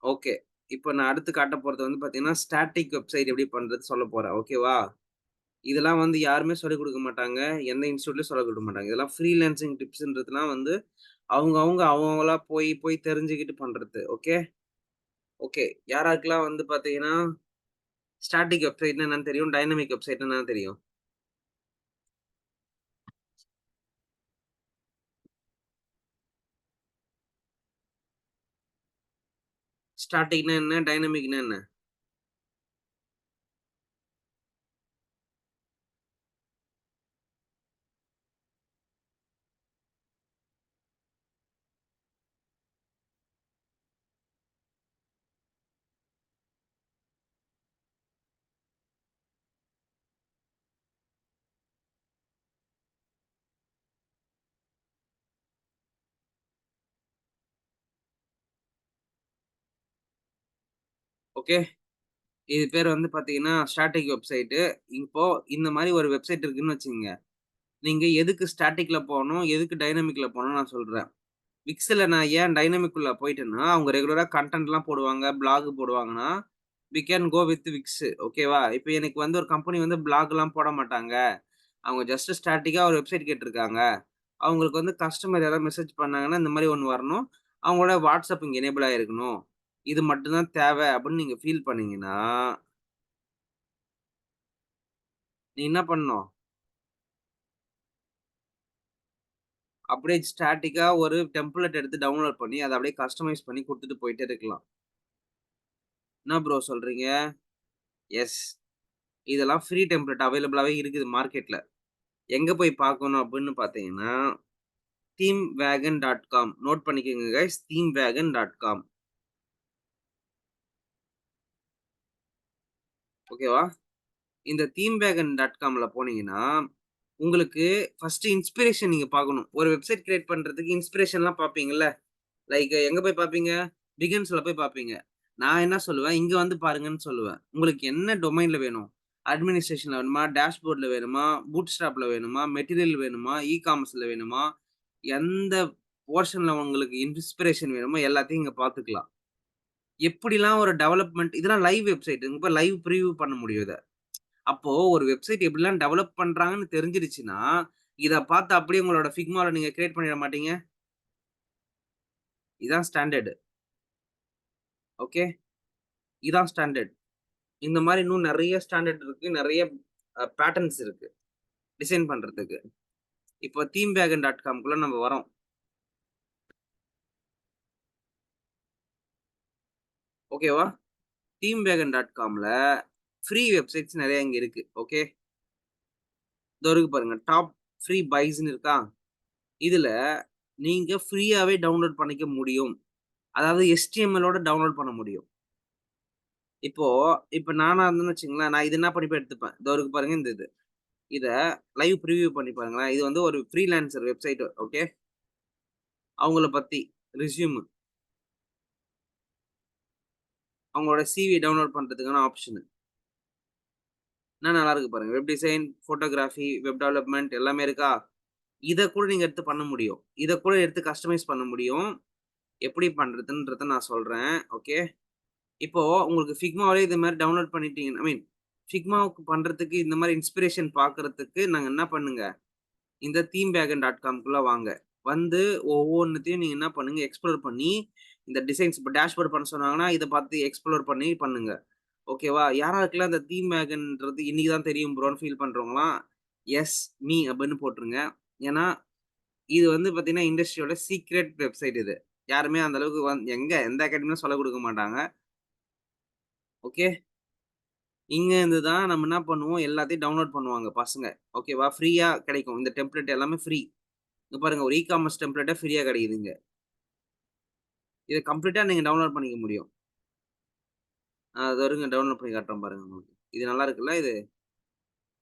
ஓகே. இப்ப நான் அடுத்து காட்டப் போறது வந்து பாத்தீங்கன்னா, ஸ்டாட்டிக் வெப்சைட் எப்படி பண்றது சொல்லப் போறேன். ஓகேவா? இதெல்லாம் வந்து யாருமே சொல்லிக் குடுக்க மாட்டாங்க. எந்த இன்ஸ்டிடியூட்லயும் சொல்லிக் குடுக்க மாட்டாங்க. இதெல்லாம் ஃப்ரீலான்சிங் டிப்ஸ்ன்றதுலாம் வந்து அவங்கவங்களா போய் போய் தெரிஞ்சுக்கிட்டு பண்றது. ஓகே? ஓகே. யாராருக்கெல்லாம் வந்து பாத்தீங்கன்னா, ஸ்டாட்டிக் வெப்சைட்ன்னா என்னன்னு தெரியும்? டைனமிக் வெப்சைட்ன்னா என்னன்னு தெரியும்? ஸ்டாட்டிக்ன்னா என்ன? டைனமிக்ன்னா என்ன? ஓகே. இது பேர் வந்து பாத்தீங்கன்னா, ஸ்டாட்டிக் வெப்சைட்டு. இப்போ இந்த மாரி ஒரு வெப்சைட் இருக்குன்னு வச்சுக்கங்க. நீங்க எதுக்கு ஸ்டாட்டிக்ல போணும்? எதுக்கு டைனமிக்ல போணும்னு நான் சொல்றேன். விக்ஸ்ல நான் ஏன் டைனமிக்குள்ள போயிட்டேன்னா, அவங்க ரெகுலரா கன்டென்ட்லாம் போடுவாங்க, பிளாக் போடுவாங்கன்னா, we can go with Wix. ஓகேவா? இப்ப எனக்கு வந்து ஒரு கம்பெனி வந்து பிளாக்லாம் போட மாட்டாங்க. அவங்க ஜஸ்ட் ஸ்டாட்டிக்கா ஒரு வெப்சைட் கேட்டுருக்காங்க. அவங்களுக்கு வந்து கஸ்டமர் யாராவது மெசேஜ் பண்ணாங்கன்னா, இந்த மாரி ஒண்ணு வரணும். அவங்களோட வாட்ஸ்அப் இங்க எனேபிள் ஆயிருக்கணும். இது மட்டும் தான் தேவை அப்படின்னு நீங்க ஃபீல் பண்ணீங்கன்னா, நீ என்ன பண்ணணும்? அப்படியே ஸ்டாட்டிக்கா ஒரு டெம்ப்ளேட் எடுத்து டவுன்லோட் பண்ணி, அத அப்படியே கஸ்டமைஸ் பண்ணி குடுத்துட்டு போயிட்டே இருக்கலாம். என்ன ப்ரோ சொல்றீங்க? எஸ். இதெல்லாம் ஃப்ரீ டெம்ப்ளேட் அவைலபிளாவே இருக்குது மார்க்கெட்ல. எங்க போய் பார்க்கணும் அப்படின்னு பார்த்தீங்கன்னா, themewagon.com நோட் பண்ணிக்கோங்க கைஸ். themewagon.com ஓகேவா? இந்த themewagon.comல போனீங்கன்னா, உங்களுக்கு ஃபர்ஸ்ட் இன்ஸ்பிரேஷன் நீங்க பார்க்கணும். ஒரு வெப்சைட் கிரியேட் பண்றதுக்கு இன்ஸ்பிரேஷன்லாம் பார்ப்பீங்கல்ல. லைக் எங்க போய் பார்ப்பீங்க? பிகின்ஸ்ல போய் பார்ப்பீங்க. நான் என்ன சொல்லுவேன், இங்க வந்து பாருங்கன்னு சொல்லுவேன். உங்களுக்கு என்ன டொமைன்ல வேணும்? அட்மினிஸ்ட்ரேஷன்ல வேணுமா? டேஷ்போர்ட்ல வேணுமா? பூட்ஸ்ட்ராப்ல வேணுமா? மெட்டீரியல் வேணுமா? காமர்ஸ்ல வேணுமா? எந்த போர்ஷன்ல உங்களுக்கு இன்ஸ்பிரேஷன் வேணுமோ எல்லாத்தையும் இங்க பார்த்துக்கலாம். எப்படிலாம் ஒரு டெவலப்மென்ட் இதெல்லாம் லைவ் வெப்சைட். இங்க போய் லைவ் பிரிவியூ பண்ண முடியும் இத. அப்போ ஒரு வெப்சைட் எப்படிலாம் டெவலப் பண்றாங்கன்னு தெரிஞ்சிருச்சுன்னா, இத பார்த்து அப்படியே உங்களோட Figmaல நீங்க கிரியேட் பண்ணிட மாட்டீங்க? இதான் ஸ்டாண்டர்ட். ஓகே. இதான் ஸ்டாண்டர்ட். இந்த மாரி இன்னும் நெறைய ஸ்டாண்டர்ட் இருக்கு. நெறைய பேட்டர்ன்ஸ் இருக்கு. டிசைன் பண்றதுக்கு. இப்போ themewagon.comக்குள்ள நம்ம வரோம். ஓகேவா? themewagon.comல ஃப்ரீ வெப்சைட்ஸ் நெறைய இங்க இருக்கு. ஓகே. இதோ இருக்கு பாருங்க. டாப் ஃப்ரீ பைஸ்ன்னு இருக்கா? இதுல நீங்க ஃப்ரீயாவே டவுன்லோட் பண்ணிக்க முடியும். அதாவது HTMLஓட டவுன்லோட் பண்ண முடியும். இப்போ இப்ப நானா இருந்தேன்னு வச்சுக்கங்களேன், நான் இது என்ன படிப்பு எடுத்துப்பேன். இதோ இருக்கு பாருங்க இந்த இது. இத லைவ் பிரிவியூ பண்ணி பாருங்களேன். இது வந்து ஒரு ஃப்ரீலான்சர் வெப்சைட். ஓகே. அவங்கள பத்தி ரெஸ்யூம் அவங்களோட சிவி டவுன்லோட் பண்றதுக்கான ஆப்ஷன். என்ன நல்லா இருக்கு பாருங்க. Web design, photography, web development எல்லாமே இருக்கா? இத கூட நீங்க எடுத்து பண்ண முடியும். இத கூட எடுத்து கஸ்டமைஸ் பண்ண முடியும். எப்படி பண்றதுன்றத நான் சொல்றேன். ஓகே. இப்போ உங்களுக்கு Figmaவே இது மாரி டவுன்லோட் பண்ணிட்டீங்க ஐ மீன் Figmaவுக்கு பண்றதுக்கு இந்த மாரி இன்ஸ்பிரேஷன் பார்க்கறதுக்கு நாங்க என்ன பண்ணுங்க, இந்த themewagon.comக்குள்ள வாங்க. வந்து ஒவ்வொன்னத்தையும் நீங்க என்ன பண்ணுங்க, எக்ஸ்ப்ளோர் பண்ணி இந்த டிசைன்ஸ் இப்ப டேஷ்போர்ட் பண்ண சொன்னாங்கன்னா, இத பார்த்து எக்ஸ்ப்ளோர் பண்ணி பண்ணுங்க. ஓகேவா? யாராருக்கெல்லாம் இந்த தீம் வேகன்ன்றது இன்னைக்கு தான் தெரியும் ப்ரோன்னு ஃபீல் பண்றவங்கலாம், எஸ் மீ அப்படின்னு போட்டுருங்க. ஏன்னா, இது வந்து பார்த்தீங்கன்னா, இண்டஸ்ட்ரியோட சீக்ரெட் வெப்சைட் இது. யாருமே அந்த அளவுக்கு எங்க எந்த அகாடமியும் சொல்லிக் குடுக்க மாட்டாங்க. ஓகே. இங்க இருந்து தான் நம்ம என்ன பண்ணுவோம், எல்லாத்தையும் டவுன்லோட் பண்ணுவாங்க பசங்க. ஓகேவா? ஃப்ரீயா கிடைக்கும். இந்த டெம்ப்ளேட் எல்லாமே ஃப்ரீ. இங்க பாருங்க ஒரு காமர்ஸ் டெம்ப்ளேட்டே ஃப்ரீயா கிடைக்குது இங்க. இத கம்ப்ளீட்டா நீங்க டவுன்லோட் பண்ணிக்க முடியும். அது இருங்க டவுன்லோட் பண்ணி காட்டுறேன் பாருங்க உங்களுக்கு. இது நல்லா இருக்குல்ல இது?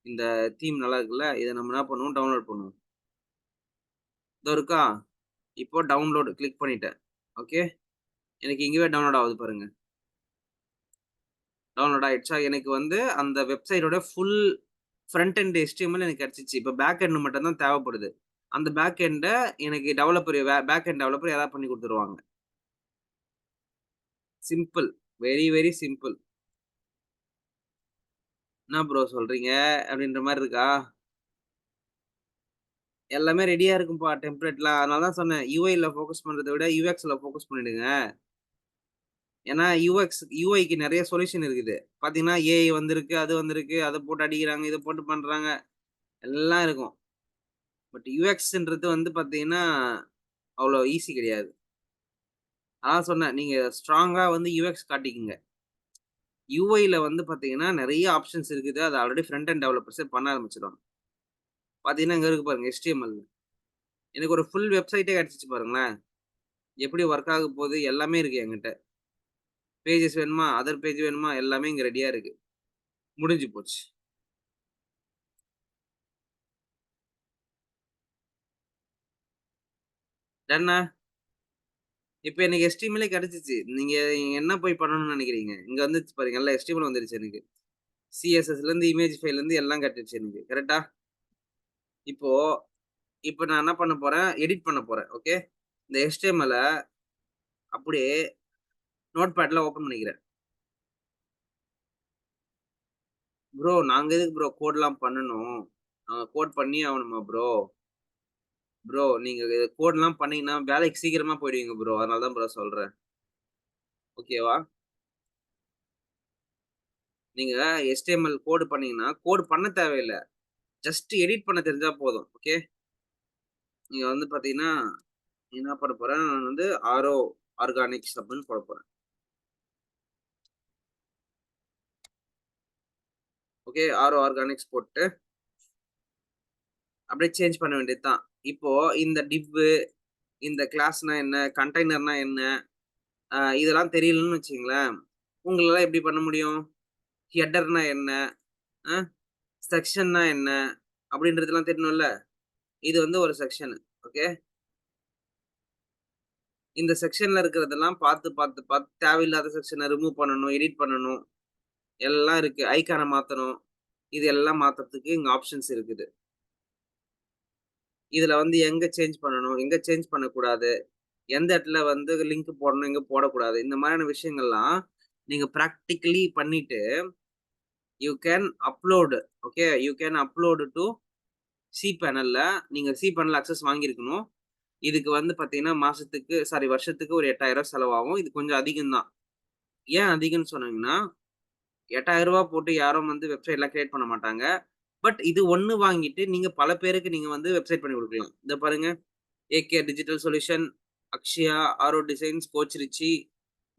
இந்த தீம் நல்லா இருக்குல்ல? இத நம்ம என்ன பண்ணுவோம், டவுன்லோட் பண்ணுவோம். இதோ இருக்கா? இப்போ டவுன்லோட் கிளிக் பண்ணிட்டேன். ஓகே. எனக்கு இங்கேயே டவுன்லோட் ஆகுது பாருங்க. டவுன்லோட் ஆயிடுச்சா? எனக்கு வந்து அந்த வெப்சைட்டோட ஃபுல் ஃப்ரண்ட் எண்ட் HTML எனக்கு கிடைச்சிச்சு. இப்ப பேக் எண்ட் மட்டும் தான் தேவைப்படுது. அந்த பேக் எண்ட எனக்கு டெவலப்பர் பேக் எண்ட் டெவலப்பர் யாராவது பண்ணி குடுத்துருவாங்க. சிம்பிள். Very, very simple. "என்ன ப்ரோ சொல்றீங்க?" அப்படின்ற மாரி இருக்கா? எல்லாமே ரெடியா இருக்கும்பா டெம்ப்ளேட்லாம். அதனால தான் சொன்னேன். UIல ஃபோக்கஸ் பண்றத விட UXல ஃபோக்கஸ் பண்ணிடுங்க. ஏன்னா UIக்கு நெறைய சொல்யூஷன் இருக்குது. பார்த்தீங்கன்னா, AI வந்திருக்கு, அது வந்திருக்கு, அத போட்டு அடிக்கிறாங்க, இத போட்டு பண்றாங்க. எல்லாம் இருக்கும். பட் UXன்றது வந்து பார்த்தீங்கன்னா, அவ்வளோ ஈஸி கிடையாது. அதான் சொன்னேன். நீங்க ஸ்ட்ராங்கா வந்து UX காட்டிக்கங்க. UIல வந்து பார்த்தீங்கன்னா, நெறைய ஆப்ஷன்ஸ் இருக்குது. அது ஆல்ரெடி ஃப்ரண்ட் எண்ட் டெவலப்பர்ஸே பண்ண ஆரம்பிச்சுருவாங்க. பார்த்தீங்கன்னா, இங்க இருக்கு பாருங்க HTML. எனக்கு ஒரு ஃபுல் வெப்சைட்டே கிடைச்சுச்சு பாருங்களேன். எப்படி ஒர்க் ஆக போகுது எல்லாமே இருக்கு என்கிட்ட. பேஜஸ் வேணுமா? அதர் பேஜ் வேணுமா? எல்லாமே இங்க ரெடியா இருக்கு. முடிஞ்சு போச்சு. டன்னா. இப்ப எனக்கு HTMLலே கிடைச்சுச்சு. நீங்க என்ன போய் பண்ணணும்னு நெனைக்கிறீங்க? இங்க வந்துருச்சு பாருங்க. எல்லாம் HTML வந்துருச்சு எனக்கு. CSSலருந்து இமேஜ் ஃபைல்லேருந்து எல்லாம் கிடைச்சிருச்சு எனக்கு. கரெக்ட்டா? இப்போ இப்ப நான் என்ன பண்ண போறேன்? எடிட் பண்ண போறேன். ஓகே. இந்த HTMLல அப்படியே நோட்பேட்ல ஓப்பன் பண்ணிக்கிறேன். ப்ரோ நாங்க எதுக்கு ப்ரோ கோட்லாம் பண்ணணும்? கோட் பண்ணியே ஆவணுமா ப்ரோ? ப்ரோ நீங்க கோட்லாம் பண்ணீங்கன்னா வேலைக்கு சீக்கிரமா போயிடுவீங்க ப்ரோ. அதனால தான் ப்ரோ சொல்றேன். ஓகேவா? நீங்க HTML கோட் பண்ணீங்கன்னா, கோட் பண்ண தேவையில்ல. ஜஸ்ட் எடிட் பண்ண தெரிஞ்சா போதும். ஓகே. நீங்க வந்து பார்த்தீங்கன்னா, என்ன பண்ண போறேன், நான் வந்து ஆரோ ஆர்கானிக்ஸ் அப்படின்னு போடப் போறேன். ஓகே. ஆரோ ஆர்கானிக்ஸ் போட்டு, அப்படியே சேஞ்ச் பண்ண வேண்டியது தான். இப்போ இந்த டிவ்வு, இந்த கிளாஸ்னா என்ன? கண்டெய்னர்னா என்ன? இதெல்லாம் தெரியலன்னு வச்சுக்கங்களேன், உங்களால எப்படி பண்ண முடியும்? ஹெட்டர்னா என்ன? அ செக்ஷன்னா என்ன? அப்படின்றதெல்லாம் தெரியணும்ல. இது வந்து ஒரு செக்ஷன். ஓகே. இந்த செக்ஷன்ல இருக்கிறதெல்லாம் பார்த்து, பார்த்து, பார்த்து தேவையில்லாத செக்ஷன ரிமூவ் பண்ணணும், எடிட் பண்ணணும். எல்லாம் இருக்கு. ஐகான மாத்தணும். இது எல்லாம் மாத்துறதுக்கு இங்க ஆப்ஷன்ஸ் இருக்குது. இதுல வந்து எங்க சேஞ்ச் பண்ணணும், எங்க சேஞ்ச் பண்ணக்கூடாது, எந்த இடத்துல வந்து லிங்க் போடணும், எங்க போடக்கூடாது. இந்த மாதிரியான விஷயங்கள்லாம் நீங்க பிராக்டிகலி பண்ணிட்டு, you can upload. Okay. You can upload to சி பேனல்ல. நீங்க சி பேனல் அக்சஸ் வாங்கியிருக்கணும். இதுக்கு வந்து பார்த்தீங்கன்னா, வருஷத்துக்கு ஒரு ரூ. 8,000 செலவாகும். இது கொஞ்சம் அதிகம் தான். ஏன் அதிகம்ன்னு சொன்னீங்கன்னா, ரூ. 8,000 போட்டு யாரும் வந்து வெப்சைட்லாம் கிரியேட் பண்ண மாட்டாங்க. பட் இது ஒண்ணு வாங்கிட்டு, நீங்க பல பேருக்கு நீங்க வந்து வெப்சைட் பண்ணி குடுக்கலாம். இத பாருங்க. AK digital solution, Akshaya, Auro designs, coach Richie,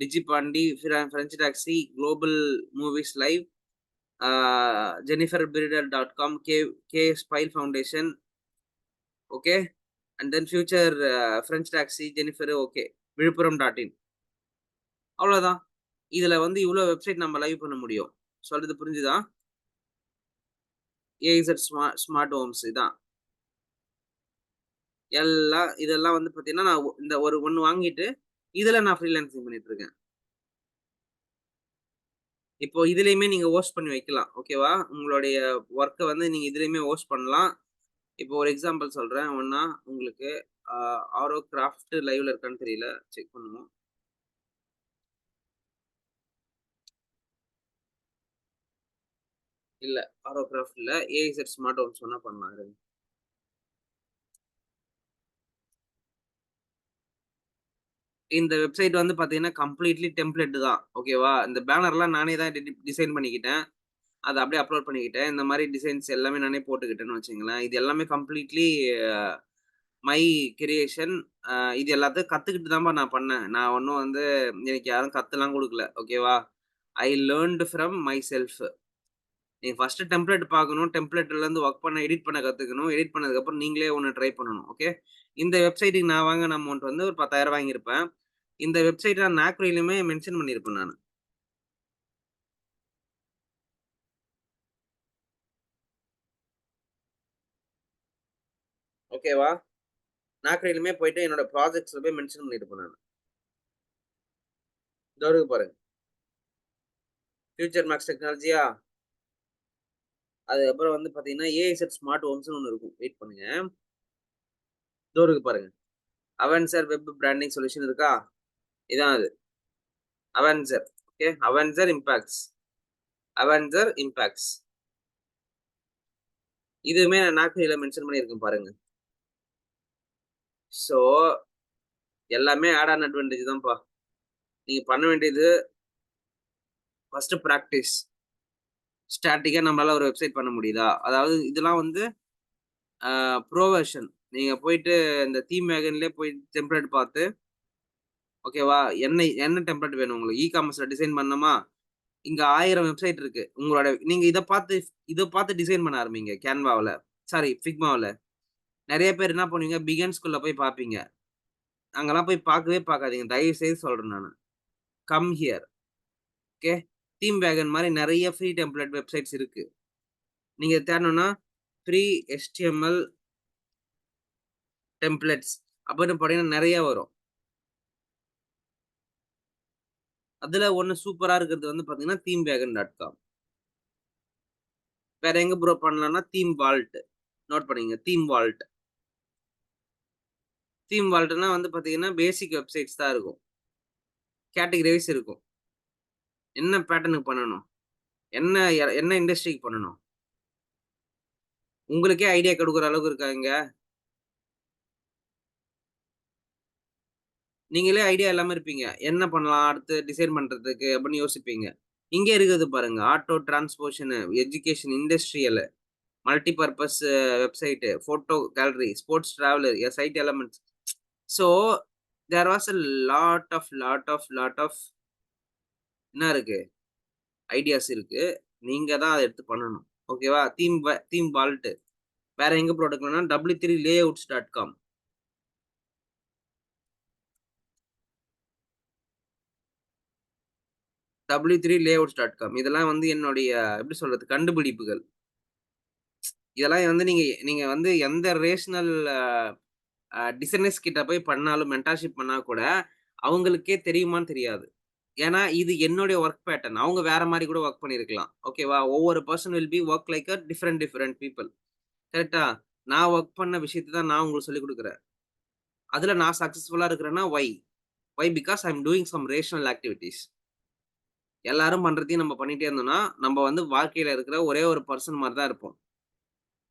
Digipondy, French taxi, global movies live, ah Jennifer breeder dot com, K ஸ்பைல் foundation, okay. And then future French taxi, Jennifer, okay. Villupuram dot in. அவ்வளோதான். இதுல வந்து இவ்ளோ வெப்சைட் நம்ம லைவ் பண்ண முடியும். சொல்றது புரிஞ்சுதா? ஏஇசட் ஸ்மார்ட் ஹோம்ஸ் இதான். இதெல்லாம் வந்து பார்த்தீங்கன்னா, நான் இந்த ஒரு ஒண்ணு வாங்கிட்டு, இதுல நான் ஃப்ரீலான்சிங் பண்ணிட்டு இருக்கேன். இப்போ இதுலயுமே நீங்க ஹோஸ்ட் பண்ணி வைக்கலாம். ஓகேவா? உங்களுடைய வொர்க்க வந்து நீங்க இதுலயுமே ஹோஸ்ட் பண்ணலாம். இப்போ ஒரு எக்ஸாம்பிள் சொல்றேன். ஒண்ணா உங்களுக்கு ஆ ஆரோ கிராஃப்ட் லைவ்ல இருக்கான்னு தெரியல. செக் பண்ணணும். இல்ல. ஆரோ கிராஃப்ட் இல்ல. ஏஇசட் ஸ்மார்ட் ஹோம்ஸ் வேணா பண்ணலாம் இருங்க. இந்த வெப்சைட் வந்து பார்த்தீங்கன்னா, கம்ப்ளீட்லி டெம்ப்ளேட் தான். ஓகேவா? இந்த பேனர்லாம் நானே தான் டிசைன் பண்ணிக்கிட்டேன். அத அப்படியே அப்லோட் பண்ணிக்கிட்டேன். இந்த மாரி டிசைன்ஸ் எல்லாமே நானே போட்டுக்கிட்டேன்னு வச்சுக்கங்களேன். இது எல்லாமே கம்ப்ளீட்லி மை கிரியேஷன். இது எல்லாத்தையும் கத்துக்கிட்டு தான்பா நான் பண்ணேன். நான் ஒண்ணும் வந்து எனக்கு யாரும் கத்துலாம் குடுக்கல. ஓகேவா? ஐ லேர்ன்ட் ஃப்ரம் மை செல்ஃப். நீங்க ஃபர்ஸ்ட்டு டெம்ப்ளேட் பார்க்கணும். டெம்ப்ளேட்லருந்து வொர்க் பண்ண, எடிட் பண்ண கத்துக்கணும். எடிட் பண்ணதுக்கப்புறம் நீங்களே ஒண்ணு ட்ரை பண்ணணும். ஓகே. இந்த வெப்சைட்டுக்கு நான் வாங்குன அமௌண்ட் வந்து ஒரு 10,000 வாங்கியிருப்பேன். இந்த வெப்சைட்ட நான் நாக்ரிலயுமே மென்ஷன் பண்ணியிருப்பேன் நானு. ஓகேவா? நாக்ரிலயுமே போயிட்டு என்னோட ப்ராஜெக்ட்ஸ்ல போய் மென்ஷன் பண்ணியிருப்பேன் நானு. இதோ இருக்கு பாருங்க. ஃபியூச்சர் மேக்ஸ் டெக்னாலஜியா, அதுக்கப்புறம் வந்து பார்த்தீங்கன்னா, ஏஐசெட் ஸ்மார்ட் ஹோம்ஸ்ன்னு ஒண்ணு இருக்கும். வெயிட் பண்ணுங்க. இதோ இருக்கு பாருங்க. அவென்சர் வெப் பிராண்டிங் சொல்யூஷன் இருக்கா? இதான் அது. அவென்சர். ஓகே. அவென்சர் இம்பாக்ட்ஸ். இதுவுமே நான் நாக்ரில மென்ஷன் பண்ணியிருக்கேன் பாருங்க. ஸோ, எல்லாமே ஆட் ஆன் அட்வான்டேஜ் தான்ப்பா. நீங்க பண்ண வேண்டியது ஃபர்ஸ்ட்டு பிராக்டிஸ். ஸ்டாட்டிக்கா நம்மளால ஒரு வெப்சைட் பண்ண முடியுதா? அதாவது இதெல்லாம் வந்து ப்ரோ வெர்ஷன். நீங்க போயிட்டு இந்த தீம் வேகன்லயே போய் டெம்ப்ளேட் பார்த்து, ஓகேவா? என்ன டெம்ப்ளேட் வேணும் உங்களுக்கு? காமர்ஸ்ல டிசைன் பண்ணணுமா? இங்க 1000 வெப்சைட் இருக்கு. நீங்க இத பார்த்து டிசைன் பண்ண ஆரம்பிங்க Canvaல. சாரி Figmaல. நெறைய பேர் என்ன பண்ணுவீங்க, பிகின்ஸ்குள்ள போய் பார்ப்பீங்க. அங்கலாம் போய் பார்க்கவே பார்க்காதீங்க. தயவு செய்து சொல்றேன் நானு. Come here. ஓகே. தீம் வேகன் மாரி நெறைய ஃப்ரீ டெம்ப்ளேட் வெப்சைட்ஸ் இருக்கு. நீங்க தேடணும்னா ஃப்ரீ HTML டெம்ப்ளேட்ஸ் அப்படின்னு போட்டீங்கன்னா நெறைய வரும். அதுல ஒண்ணு சூப்பரா இருக்கிறது வந்து பார்த்தீங்கன்னா, themewagon.com. வேற எங்க ப்ரோ பண்ணலாம்னா, தீம் வால்ட். நோட் பண்ணிக்கங்க. Theme vault. தீம் வால்ட்னா வந்து பார்த்தீங்கன்னா, பேசிக் வெப்சைட்ஸ் தான் இருக்கும். கேட்டகரி வைஸ் இருக்கும். என்ன பேட்டர்னுக்கு பண்ணணும்? என்ன இண்டஸ்ட்ரிக்கு பண்ணணும்? உங்களுக்கே ஐடியா குடுக்குற அளவுக்கு இருக்காங்க. நீங்களே ஐடியா இல்லாம இருப்பீங்க. என்ன பண்ணலாம் அடுத்து டிசைன் பண்றதுக்கு அப்படின்னு யோசிப்பீங்க. இங்கே இருக்குது பாருங்க. ஆட்டோ டிரான்ஸ்போர்ஷனு, education, industrial, multi purpose website, photo gallery, sports traveller, site elements. So, there was a lot of என்ன இருக்கு? ஐடியாஸ் இருக்கு. நீங்க தான் அத எடுத்து பண்ணணும். ஓகேவா? Theme vault. வேற எங்க ப்ரோ எடுக்கலாம்னா w3layouts.com. w3layouts.com. இதெல்லாம் வந்து என்னுடைய எப்படி சொல்றது? கண்டுபிடிப்புகள். இதெல்லாம் வந்து நீங்க நீங்க வந்து எந்த ரேஷனல் டிசைனர்ஸ் கிட்ட போய் பண்ணாலும் மென்டார்ஷிப் பண்ணா கூட, அவங்களுக்கே தெரியுமான்னு தெரியாது. ஏன்னா, இது என்னுடைய வொர்க் பேட்டர்ன். அவங்க வேற மாரி கூட வொர்க் பண்ணியிருக்கலாம். ஓகேவா? ஒவ்வொரு person will P work like a different different people. கரெக்ட்டா? நான் வொர்க் பண்ண விஷயத்த தான் நான் உங்களுக்கு சொல்லிக் குடுக்குறேன். அதுல நான் சக்சஸ்ஃபுல்லா இருக்கிறேன்னா why? Why? Because I am doing some rational activities. எல்லாரும் பண்றதையும் நம்ம பண்ணிட்டே இருந்தோம்னா, நம்ம வந்து வாழ்க்கையில இருக்கிற ஒரே ஒரு பெர்சன் மாரி தான் இருப்போம்.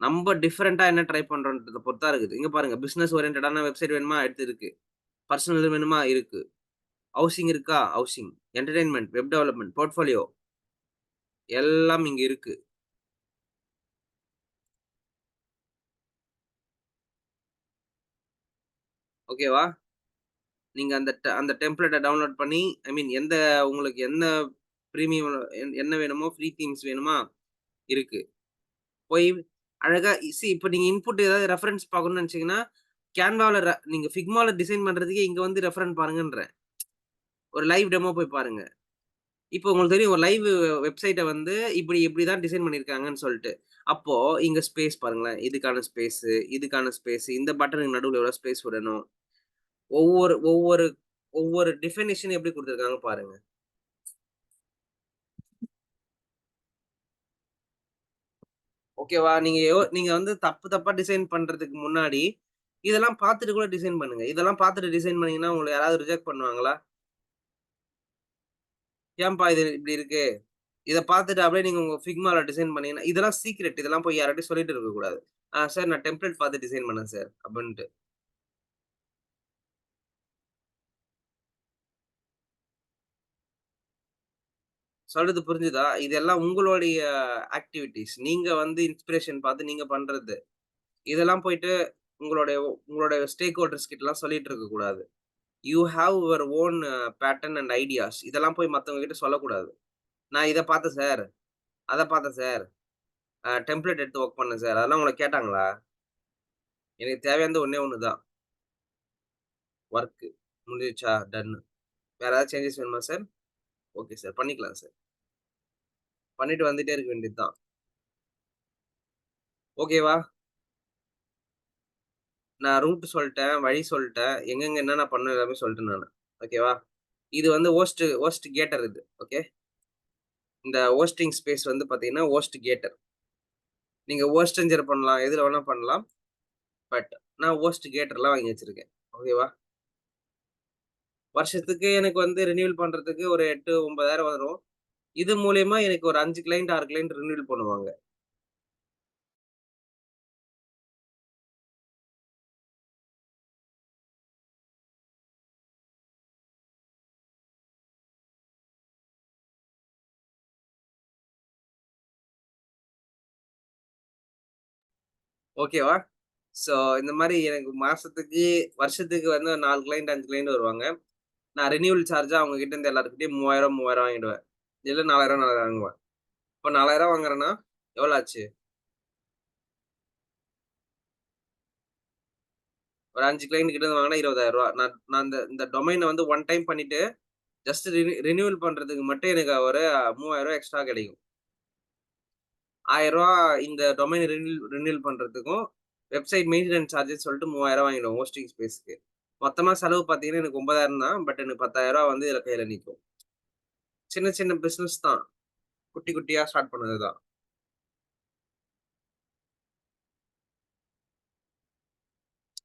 நம்ப டிஃபரெண்ட்டா என்ன ட்ரை பண்றோன்றத பொறுத்து தான் இருக்குது. இங்க பாருங்க பிசினஸ் ஓரியன்டடான வெப்சைட் வேணுமா? எடுத்து இருக்கு. பர்சனல் வேணுமா? இருக்கு. ஹவுசிங் இருக்கா? Housing. Entertainment, web development, portfolio எல்லாம் இங்க இருக்கு. ஓகேவா? நீங்க அந்த டெம்ப்ளேட்ட டவுன்லோட் பண்ணி ஐ மீன் உங்களுக்கு என்ன பிரீமியம் என்ன வேணுமோ, ஃப்ரீ தீம்ஸ் வேணுமா? இருக்கு. போய் அழகா இப்ப நீங்க இன்புட் ஏதாவது ரெஃபரன்ஸ் பார்க்கணும்னு நெனச்சீங்கன்னா, கேன்வால நீங்க ஃபிக்மால டிசைன் பண்றதுக்கே இங்க வந்து ரெஃபரன்ஸ் பாருங்கன்றேன். ஒரு லைவ் டெமோ போய் பாருங்க. இப்போ உங்களுக்கு தெரியும் ஒரு லைவ் வெப்சைட்ட வந்து இப்படி தான் டிசைன் பண்ணியிருக்காங்கன்னு சொல்ட்டு. அப்போ இங்க ஸ்பேஸ் பாருங்களேன். இதுக்கான ஸ்பேஸு, இந்த பட்டனுக்கு நடுவுல எவ்வளோ ஸ்பேஸ் விடணும். ஒவ்வொரு ஒவ்வொரு ஒவ்வொரு டெஃபினிஷன் எப்படி குடுத்துருக்காங்க பாருங்க. ஓகேவா? நீங்க வந்து தப்பு தப்பா டிசைன் பண்றதுக்கு முன்னாடி, இதெல்லாம் பார்த்துட்டு கூட டிசைன் பண்ணுங்க. இதெல்லாம் பார்த்துட்டு டிசைன் பண்ணீங்கன்னா, உங்கள யாராவது ரிஜெக்ட் பண்ணுவாங்களா? "ஏன்பா இது இப்படி இருக்கு?" இத பார்த்துட்டு அப்படியே நீங்க உங்க Figmaல டிசைன் பண்ணீங்கன்னா இதெல்லாம் சீக்ரெட். இதெல்லாம் போய் யார்ட்டயும் சொல்லிட்டு இருக்கக்கூடாது. சார் நான் டெம்ப்ளேட் பார்த்து டிசைன் பண்ணேன் சார்" அப்படின்ட்டு. சொல்றது புரிஞ்சுதா? இதெல்லாம் உங்களுடைய ஆக்டிவிட்டீஸ். நீங்க வந்து இன்ஸ்பிரேஷன் பார்த்து நீங்க பண்றது. இதெல்லாம் போயிட்டு உங்களுடைய உங்களுடைய ஸ்டேக் ஹோல்டர்ஸ் கிட்டலாம் சொல்லிட்டு இருக்கக்கூடாது. You have your own pattern and ideas. இதெல்லாம் போய் மத்தவங்க கிட்ட சொல்லக்கூடாது. நான் இத பார்த்தேன் சார், அத பார்த்தேன் சார், டெம்ப்ளேட் எடுத்து வொர்க் பண்ணேன் சார். அதெல்லாம் உங்கள கேட்டாங்களா? எனக்கு தேவையானது ஒண்ணே ஒண்ணு தான். வொர்க். முடிஞ்சிருச்சா? டன்னு. வேற ஏதாவது சேஞ்சஸ் வேணுமா சார்? Okay sir. பண்ணிக்கலாம் சார். பண்ணிட்டு வந்துட்டே இருக்க வேண்டியது தான். ஓகேவா? நான் ரூட் சொல்ட்டேன், வழி சொல்ட்டேன், எங்கெங்க என்னென்ன பண்ணணும் எல்லாமே சொல்ட்டேன் நானு. ஓகேவா? இது வந்து ஹோஸ்ட் கேட்டர் இது. ஓகே. இந்த ஹோஸ்டிங் ஸ்பேஸ் வந்து பார்த்தீங்கன்னா, ஹோஸ்ட் கேட்டர். நீங்க ஹோஸ்டஞ்சர் பண்ணலாம். எதுல வேணா பண்ணலாம். பட் நான் ஹோஸ்ட் கேட்டர்லாம் வாங்கி வச்சிருக்கேன். ஓகேவா? வருஷத்துக்கு எனக்கு வந்து ரினியூவல் பண்றதுக்கு ஒரு 8, 9,000 வரும். இது மூலியமா எனக்கு ஒரு 5 கிளையன்ட், 6 கிளையன்ட் ரினியூவல் பண்ணுவாங்க. ஓகேவா? ஸோ இந்த மாரி எனக்கு வருஷத்துக்கு வந்து 4 கிளையன்ட், 5 கிளையன்ட் வருவாங்க. நான் ரினியூவல் சார்ஜா அவங்க கிட்ட இருந்து எல்லார்கிட்டயும் 3000, 3000 வாங்கிடுவேன். இல்ல 4000, 4000 வாங்குவேன். இப்ப 4000 வாங்குறேன்னா, எவ்வளோ ஆச்சு? ஒரு 5 கிளையண்ட் கிட்ட இருந்து வாங்குனா ரூ. 20,000. நான் நான் இந்த டொமைன வந்து ஒன் டைம் பண்ணிட்டு, ஜஸ்ட் ரினியூவல் பண்றதுக்கு மட்டும் எனக்கு ஒரு ரூ. 3000 எக்ஸ்ட்ரா கிடைக்கும். ரூ. 1000 இந்த டொமைன் ரினியூவல் பண்றதுக்கும், வெப்சைட் மெயின்டனன்ஸ் சார்ஜஸ் சொல்லிட்டு 3000 வாங்கிடுவேன் ஹோஸ்டிங் ஸ்பேஸ்க்கு. மொத்தமா செலவு பார்த்தீங்கன்னா, எனக்கு 9,000 தான். பட் எனக்கு ரூ. 10,000 வந்து இதுல கையில நிக்கும். சின்ன சின்ன பிசினஸ் தான். குட்டி குட்டியா ஸ்டார்ட் பண்ணது தான்.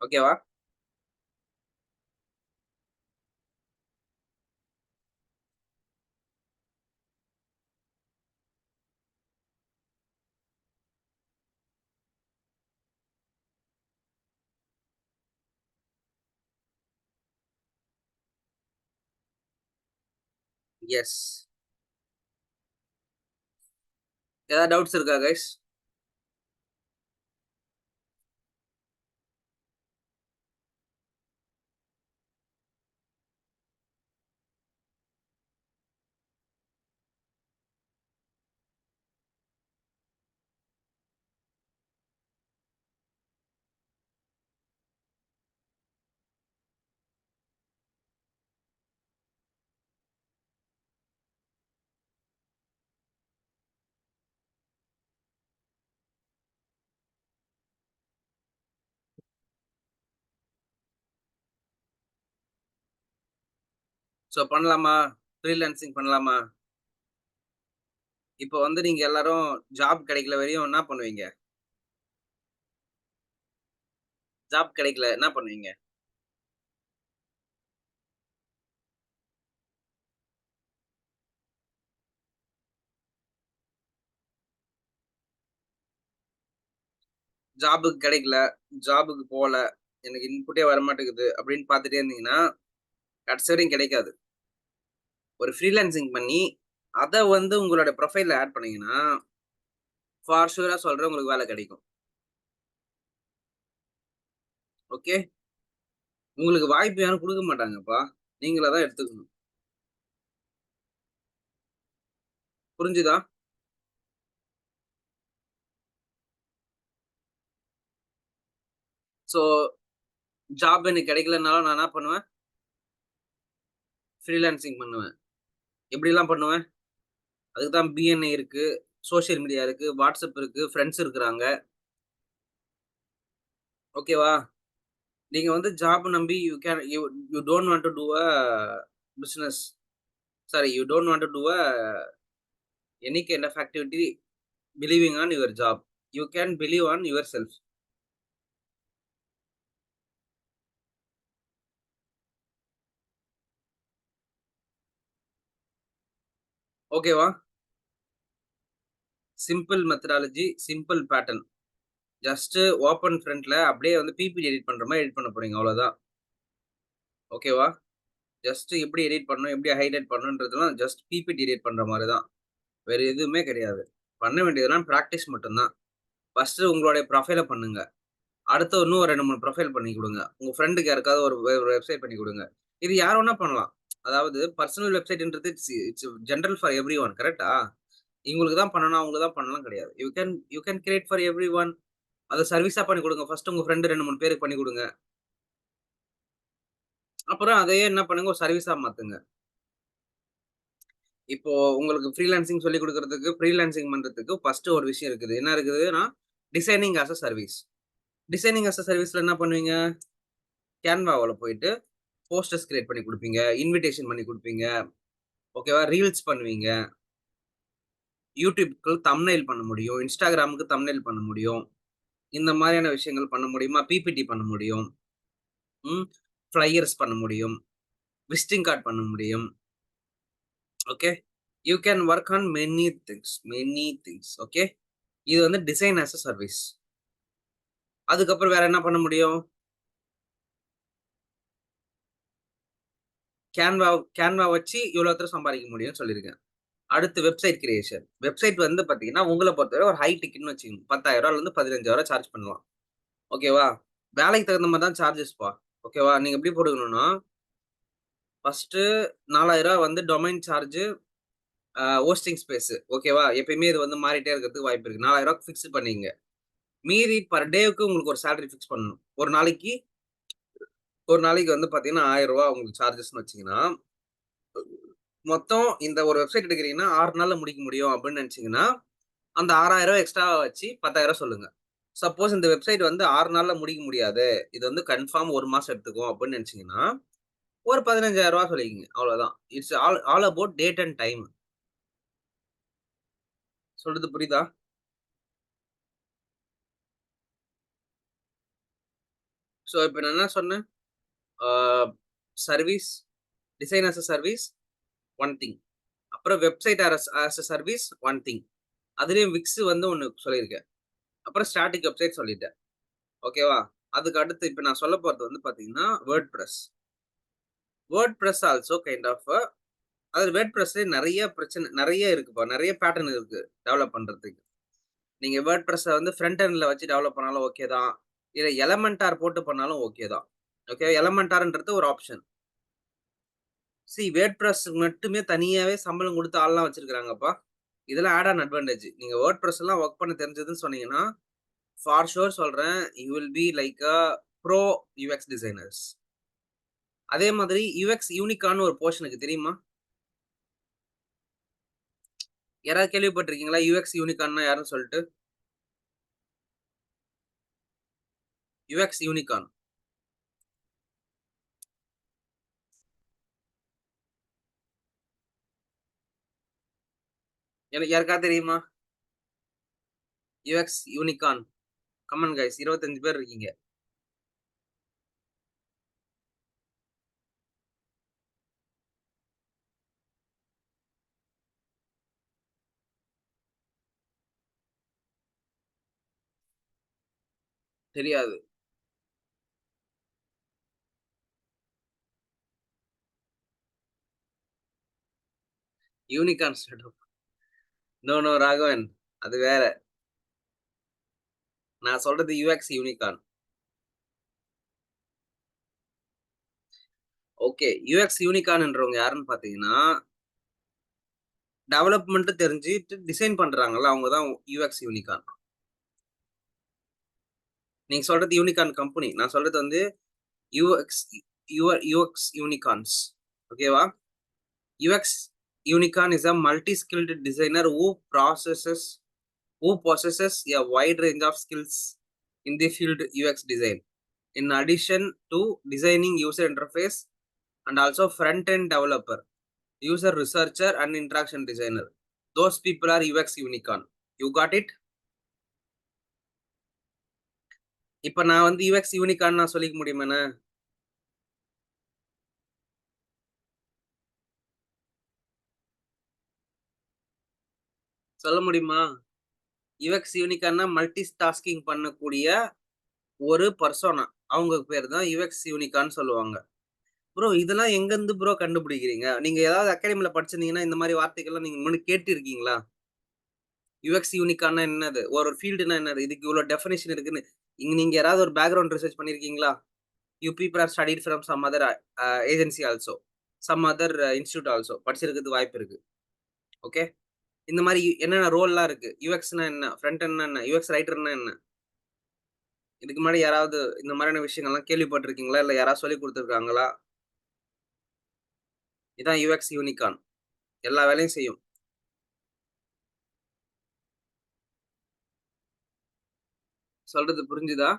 ஓகேவா? எஸ். ஏதாவது டவுட்ஸ் இருக்கா கைஸ்? ஸோ பண்ணலாமா? ஃப்ரீலான்சிங் பண்ணலாமா? இப்போ வந்து நீங்க எல்லாரும் ஜாப் கிடைக்கல வரையும் என்ன பண்ணுவீங்க? ஜாப் கிடைக்கல என்ன பண்ணுவீங்க? ஜாபுக்கு கிடைக்கல, ஜாபுக்கு போல, எனக்கு இன்புட்டே வரமாட்டேங்குது அப்படின்னு பார்த்துட்டே இருந்தீங்கன்னா, கடைசி வரையும் கிடைக்காது. ஒரு ஃப்ரீலான்சிங் பண்ணி, அத வந்து உங்களோட ப்ரொஃபைல்ல ஆட் பண்ணீங்கன்னா, ஃபார் ஷூரா சொல்றேன் உங்களுக்கு வேலை கிடைக்கும். ஓகே. உங்களுக்கு வாய்ப்பு யாரும் குடுக்க மாட்டாங்கப்பா. நீங்களா தான் எடுத்துக்கணும். புரிஞ்சுதா? ஸோ ஜாப் எனக்கு கிடைக்கலனாலும் நான் என்ன பண்ணுவேன்? ஃப்ரீலான்சிங் பண்ணுவேன். எப்படிலாம் பண்ணுவேன்? அதுக்கு தான் பிஎன்ஐ இருக்கு, சோசியல் மீடியா இருக்கு, WhatsApp இருக்கு, ஃப்ரெண்ட்ஸ் இருக்கிறாங்க. ஓகேவா? நீங்க வந்து ஜாப் நம்பி you you don't want to do a business. Sorry you don't want to do a any kind of activity believing on your job. You can believe on yourself. ஓகேவா? Simple methodology, simple pattern. Just open ஃப்ரண்ட்ல அப்படியே வந்து PPT edit பண்ற மாரி edit பண்ண போறீங்க அவ்வளோதான். ஓகேவா? ஜஸ்ட் எப்படி எடிட் பண்ணணும், எப்படி ஹைலைட் பண்ணணுன்றதெல்லாம் ஜஸ்ட் பிபிடி எடிட் பண்ற மாரி தான். வேற எதுவுமே கிடையாது. பண்ண வேண்டியதெல்லாம் பிராக்டிஸ் மட்டும் தான். ஃபர்ஸ்ட் உங்களுடைய ப்ரொஃபைல பண்ணுங்க. அடுத்து இன்னும் ஒரு 2, 3 ப்ரொஃபைல் பண்ணி குடுங்க. உங்க ஃப்ரெண்டுக்கு யாருக்காவது ஒரு வெப்சைட் பண்ணி குடுங்க. இது யார் வேணா பண்ணலாம். அதாவது பர்சனல் வெப்சைட்ன்றது இட்ஸ் ஜெனரல் ஃபார் எவரிஒன் கரெக்ட்டா? இவங்களுக்கு தான் பண்ணணும், அவங்களுக்கு தான் பண்ணலாம் கிடையாது. You can create for everyone. அத சர்வீஸா பண்ணி குடுங்க. ஃபர்ஸ்ட் உங்க ஃப்ரெண்ட் 2, 3 பேருக்கு பண்ணி குடுங்க. அப்புறம் அதையே என்ன பண்ணுங்க ஒரு சர்வீஸா மாத்துங்க. இப்போ உங்களுக்கு ஃப்ரீலான்சிங் சொல்லிக் குடுக்குறதுக்கு, ஃப்ரீலான்சிங் பண்றதுக்கு ஃபர்ஸ்ட் ஒரு விஷயம் இருக்குது. என்ன இருக்குதுன்னா, designing as a service. Designing as a சர்வீஸ்ல என்ன பண்ணுவீங்க? Canvaல போயிட்டு போஸ்டர்ஸ் கிரியேட் பண்ணி குடுப்பீங்க. இன்விடேஷன் பண்ணி குடுப்பீங்க. ஓகேவா? ரீல்ஸ் பண்ணுவீங்க. YouTubeக்கு தம்ப்நெயில் பண்ண முடியும். Instagramக்கு தம்ப்நெயில் பண்ண முடியும். இந்த மாரியான விஷயங்கள் பண்ண முடியுமா? பிபிடி பண்ண முடியும். ம். ஃப்ளையர்ஸ் பண்ண முடியும். விசிட்டிங் கார்ட் பண்ண முடியும். Okay. You can work on many things many things. Okay. இது வந்து டிசைன் ஆஸ் அ சர்வீஸ். அதுக்கப்புறம் வேற என்ன பண்ண முடியும்? Canva Canva வச்சு இவ்வளோ தூரம் சம்பாதிக்க முடியும்னு சொல்லியிருக்கேன். அடுத்து வெப்சைட் கிரியேஷன். வெப்சைட் வந்து பார்த்தீங்கன்னா, உங்கள பொறுத்தவரை ஒரு ஹை டிக்கெட்ன்னு வச்சுக்கங்க. ரூ. 10,000லேருந்து ரூ. 15,000 சார்ஜ் பண்ணலாம். ஓகேவா? வேலைக்கு தகுந்த மாரி தான் சார்ஜஸ்ப்பா. ஓகேவா? நீங்க எப்படி போட்டுக்கணும்னா, ஃபர்ஸ்ட்டு ரூ. 4,000 வந்து டொமைன் சார்ஜ், ஹோஸ்டிங் ஸ்பேஸ். ஓகேவா? எப்பயுமே இது வந்து மாறிட்டே இருக்கிறதுக்கு வாய்ப்பு இருக்கு. ரூ. 4,000 ஃபிக்ஸ் பண்ணீங்க. மீதி பெர் டேவுக்கு உங்களுக்கு ஒரு சேலரி ஃபிக்ஸ் பண்ணணும். ஒரு நாளைக்கு வந்து பார்த்தீங்கன்னா, ரூ. 1,000 உங்களுக்கு சார்ஜஸ்ன்னு வச்சீங்கன்னா, மொத்தம் இந்த ஒரு வெப்சைட் எடுக்கிறீங்கன்னா, 6 நாள்ல முடிக்க முடியும் அப்படின்னு நெனச்சீங்கன்னா, அந்த ரூ. 6,000 எக்ஸ்ட்ராவா வச்சு ரூ. 10,000 சொல்லுங்க. சப்போஸ் இந்த வெப்சைட் வந்து 6 நாள்ல முடிக்க முடியாது. இது வந்து கன்ஃபார்ம் 1 மாசம் எடுத்துக்கும் அப்படின்னு நெனச்சீங்கன்னா, ஒரு ரூ. 15,000 சொல்லிக்கங்க. அவ்வளோதான். It's all all about date and time. சொல்றது புரியுதா? ஸோ இப்ப நான் என்ன சொன்னேன்? Ah service, design as a service one thing. அப்புறம் website as a service one thing. அதிலயும் விக்ஸ் வந்து ஒண்ணு சொல்லியிருக்கேன். அப்புறம் ஸ்டாட்டிக் வெப்சைட் சொல்லிட்டேன். ஓகேவா? அதுக்கு அடுத்து இப்ப நான் சொல்லப் போறது வந்து பார்த்தீங்கன்னா, WordPress. WordPress also kind of அது வேர்ட்பிரஸ்லயே நெறைய இருக்குப்பா. நெறைய பேட்டர்ன் இருக்கு டெவலப் பண்றதுக்கு. நீங்க வேர்ட்பிரஸ்ஸ வந்து ஃப்ரண்ட் எண்ட்ல வச்சு டெவலப் பண்ணாலும் ஓகே தான். இல்ல எலமென்டார் போட்டு பண்ணாலும் ஓகே தான். ஓகே. எலமென்டார்ன்றது ஒரு ஆப்ஷன். வேர்ட்பிரஸ் மட்டுமே தனியாவே சம்பளம் குடுத்து ஆள்லாம் வச்சிருக்காங்கப்பா. இதெல்லாம் ஆட் ஆன் அட்வான்டேஜ். நீங்க வேர்ட்பிரஸ்லாம் வொர்க் பண்ண தெரிஞ்சதுன்னு சொன்னீங்கன்னா, ஃபார் ஷூர் சொல்றேன். You will be like a bro UX designers. அதே மாதிரி யுஎக்ஸ் யூனிகான்னு ஒரு போர்ஷன் இருக்கு தெரியுமா? யாராவது கேள்விப்பட்டிருக்கீங்களா? யுஎக்ஸ் யூனிகான்னா யாருன்னு சொல்ட்டு? UX unicorn. எனக்கு யாருக்காவது தெரியுமா? UX unicorn. Come on guys 25 பேர் இருக்கீங்க. தெரியாது. Unicorn startup. No, no Raghavan. அது வேற. நான் சொல்றது யுஎக்ஸ் யூனிகார்ன். ஓகே. யுஎக்ஸ் யூனிகார்ன்ன்றவங்க யாருன்னு பார்த்தீங்கன்னா, டெவலப்மென்ட் தெரிஞ்சுட்டு டிசைன் பண்றாங்கல்ல, அவங்க தான் யுஎக்ஸ் யூனிகார்ன். நீங்க சொல்றது யூனிகார்ன் கம்பெனி. நான் சொல்றது வந்து யுஎக்ஸ் யுஎக்ஸ் யூனிகார்ன்ஸ். ஓகேவா? UX unicorn is a multi-skilled designer who possesses a wide range of skills in the field UX design. In addition to designing user interface and also front-end developer, user researcher and interaction designer. Those people are UX unicorn. You got it? இப்ப நான் வந்து UX unicorn நான் சொல்லிக்க முடியுமாண்ணே? சொல்ல முடியுமா? UX unicorn multi tasking பண்ணக்கூடிய ஒரு persona. அவங்க பேர் தான் யுஎக்ஸ் யூனிகார்ன்னு சொல்லுவாங்க. ப்ரோ இதெல்லாம் எங்கருந்து ப்ரோ கண்டுபிடிக்கிறீங்க? நீங்க ஏதாவது அகாடமில படிச்சிருந்தீங்கன்னா, இந்த மாரி வார்த்தைகள்லாம் நீங்க முன்னாடி கேட்டிருக்கீங்களா? யுஎக்ஸ் யூனிகார்ன்னா என்னது? ஒரு ஃபீல்டுன்னா என்னது? இதுக்கு இவ்ளோ டெஃபினிஷன் இருக்குன்னு, இங்க நீங்க யாராவது ஒரு பேக்கிரவுண்ட் ரிசர்ச் பண்ணியிருக்கீங்களா? You people are studied from some other agency also. Some other institute also. படிச்சிருக்கிறதுக்கு வாய்ப்பு இருக்கு. ஓகே. இந்த மாரி என்னென்ன ரோல்லாம் இருக்கு? யுஎக்ஸ்ன்னா என்ன? ஃப்ரண்ட் எண்ட்னா என்ன? யுஎக்ஸ் ரைட்டர்ன்னா என்ன? இதுக்கு முன்னாடி யாராவது இந்த மாரியான விஷயங்கள்லாம் கேள்விப்பட்டிருக்கீங்களா? இல்ல யாராவது சொல்லிக் குடுத்துருக்காங்களா? இதான் யுஎக்ஸ் யூனிகார்ன். எல்லா வேலையும் செய்யும். சொல்றது புரிஞ்சுதா?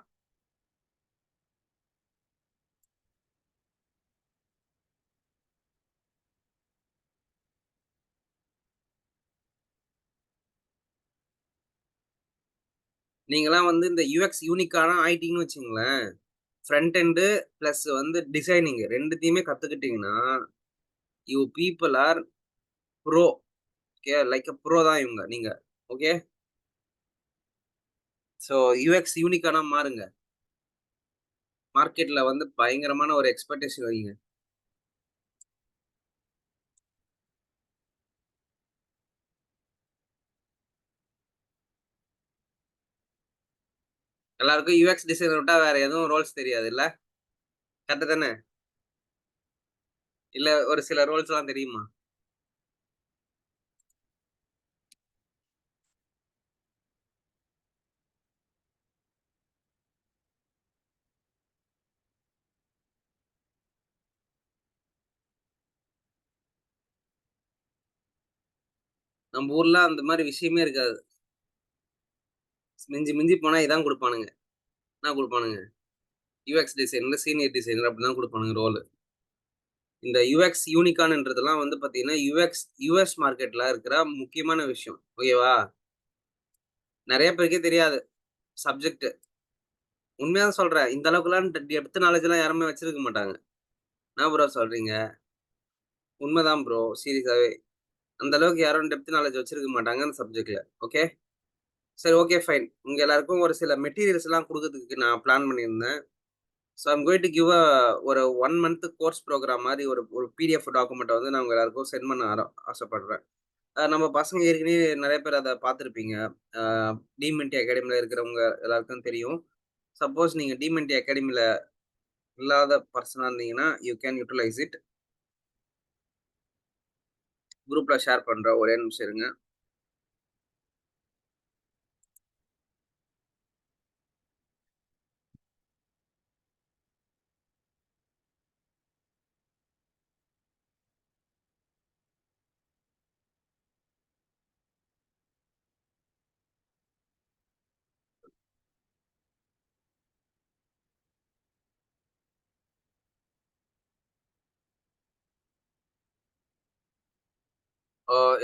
நீங்கலாம் வந்து இந்த யுஎக்ஸ் யூனிக்கான ஆயிட்டீங்கன்னு வச்சுக்கங்களேன், ஃப்ரண்ட் எண்ட் பிளஸ் வந்து டிசைனிங் 2த்தையுமே கத்துக்கிட்டீங்கன்னா, you people are pro. Okay. Like a pro தான் இவங்க நீங்க. ஓகே. ஸோ யுஎக்ஸ் யூனிக்கானா மாறுங்க. மார்க்கெட்ல வந்து பயங்கரமான ஒரு எக்ஸ்பெக்டேஷன் வைங்க. எல்லாருக்கும் யுஎக்ஸ் டிசைனர் விட்டா வேற எதுவும் ரோல்ஸ் தெரியாதுல்ல? கரெக்ட்டு தானே? இல்ல ஒரு சில ரோல்ஸ்லாம் தெரியுமா? நம்ம ஊர்ல அந்த மாரி விஷயமே இருக்காது. மிஞ்சி மிஞ்சி போனா இதான் குடுப்பானுங்க. என்ன குடுப்பானுங்க? யுஎக்ஸ் டிசைனர், சீனியர் டிசைனர் அப்படிதான் குடுப்பானுங்க ரோலு. இந்த யுஎக்ஸ் யூனிகார்ன்ன்றதெல்லாம் வந்து பார்த்தீங்கன்னா, யுஎஸ் மார்க்கெட்ல இருக்கிற முக்கியமான விஷயம். ஓகேவா? நெறைய பேருக்கே தெரியாது சப்ஜெக்ட். உண்மையா தான் சொல்றேன். இந்த அளவுக்குலாம் டெப்த் நாலேட்ஜ்லாம் யாருமே வச்சிருக்க மாட்டாங்க. என்ன ப்ரோ சொல்றீங்க? உண்மதான் ப்ரோ. சீரியஸாவே. அந்த அளவுக்கு யாரும் டெப்த் நாலேட்ஜ் வச்சிருக்க மாட்டாங்க அந்த சப்ஜெக்ட்ல. ஓகே. சரி ஓகே ஃபைன். உங்க எல்லாருக்கும் ஒரு சில மெட்டீரியல்ஸ்லாம் குடுக்கறதுக்கு நான் பிளான் பண்ணியிருந்தேன். So I am going to give ஒரு 1 மந்த் கோர்ஸ் ப்ரோகிராம் மாரி ஒரு ஒரு பிடிஎஃப் டாக்குமெண்ட்ட வந்து நான் உங்க எல்லாருக்கும் சென்ட் பண்ண ஆசைப்படுறேன். நம்ம பசங்க ஏற்கனவே நெறைய பேர் அத பார்த்துருப்பீங்க. அ டிமென்டி அகாடமில இருக்கிறவங்க எல்லாருக்கும் தெரியும். சப்போஸ் நீங்க டிமென்டி அகாடமில இல்லாத பெர்சனா இருந்தீங்கன்னா, யூ கேன் யுட்டிலைஸ் இட். குரூப்ல ஷேர் பண்றேன். ஒரே நிமிஷம் இருங்க.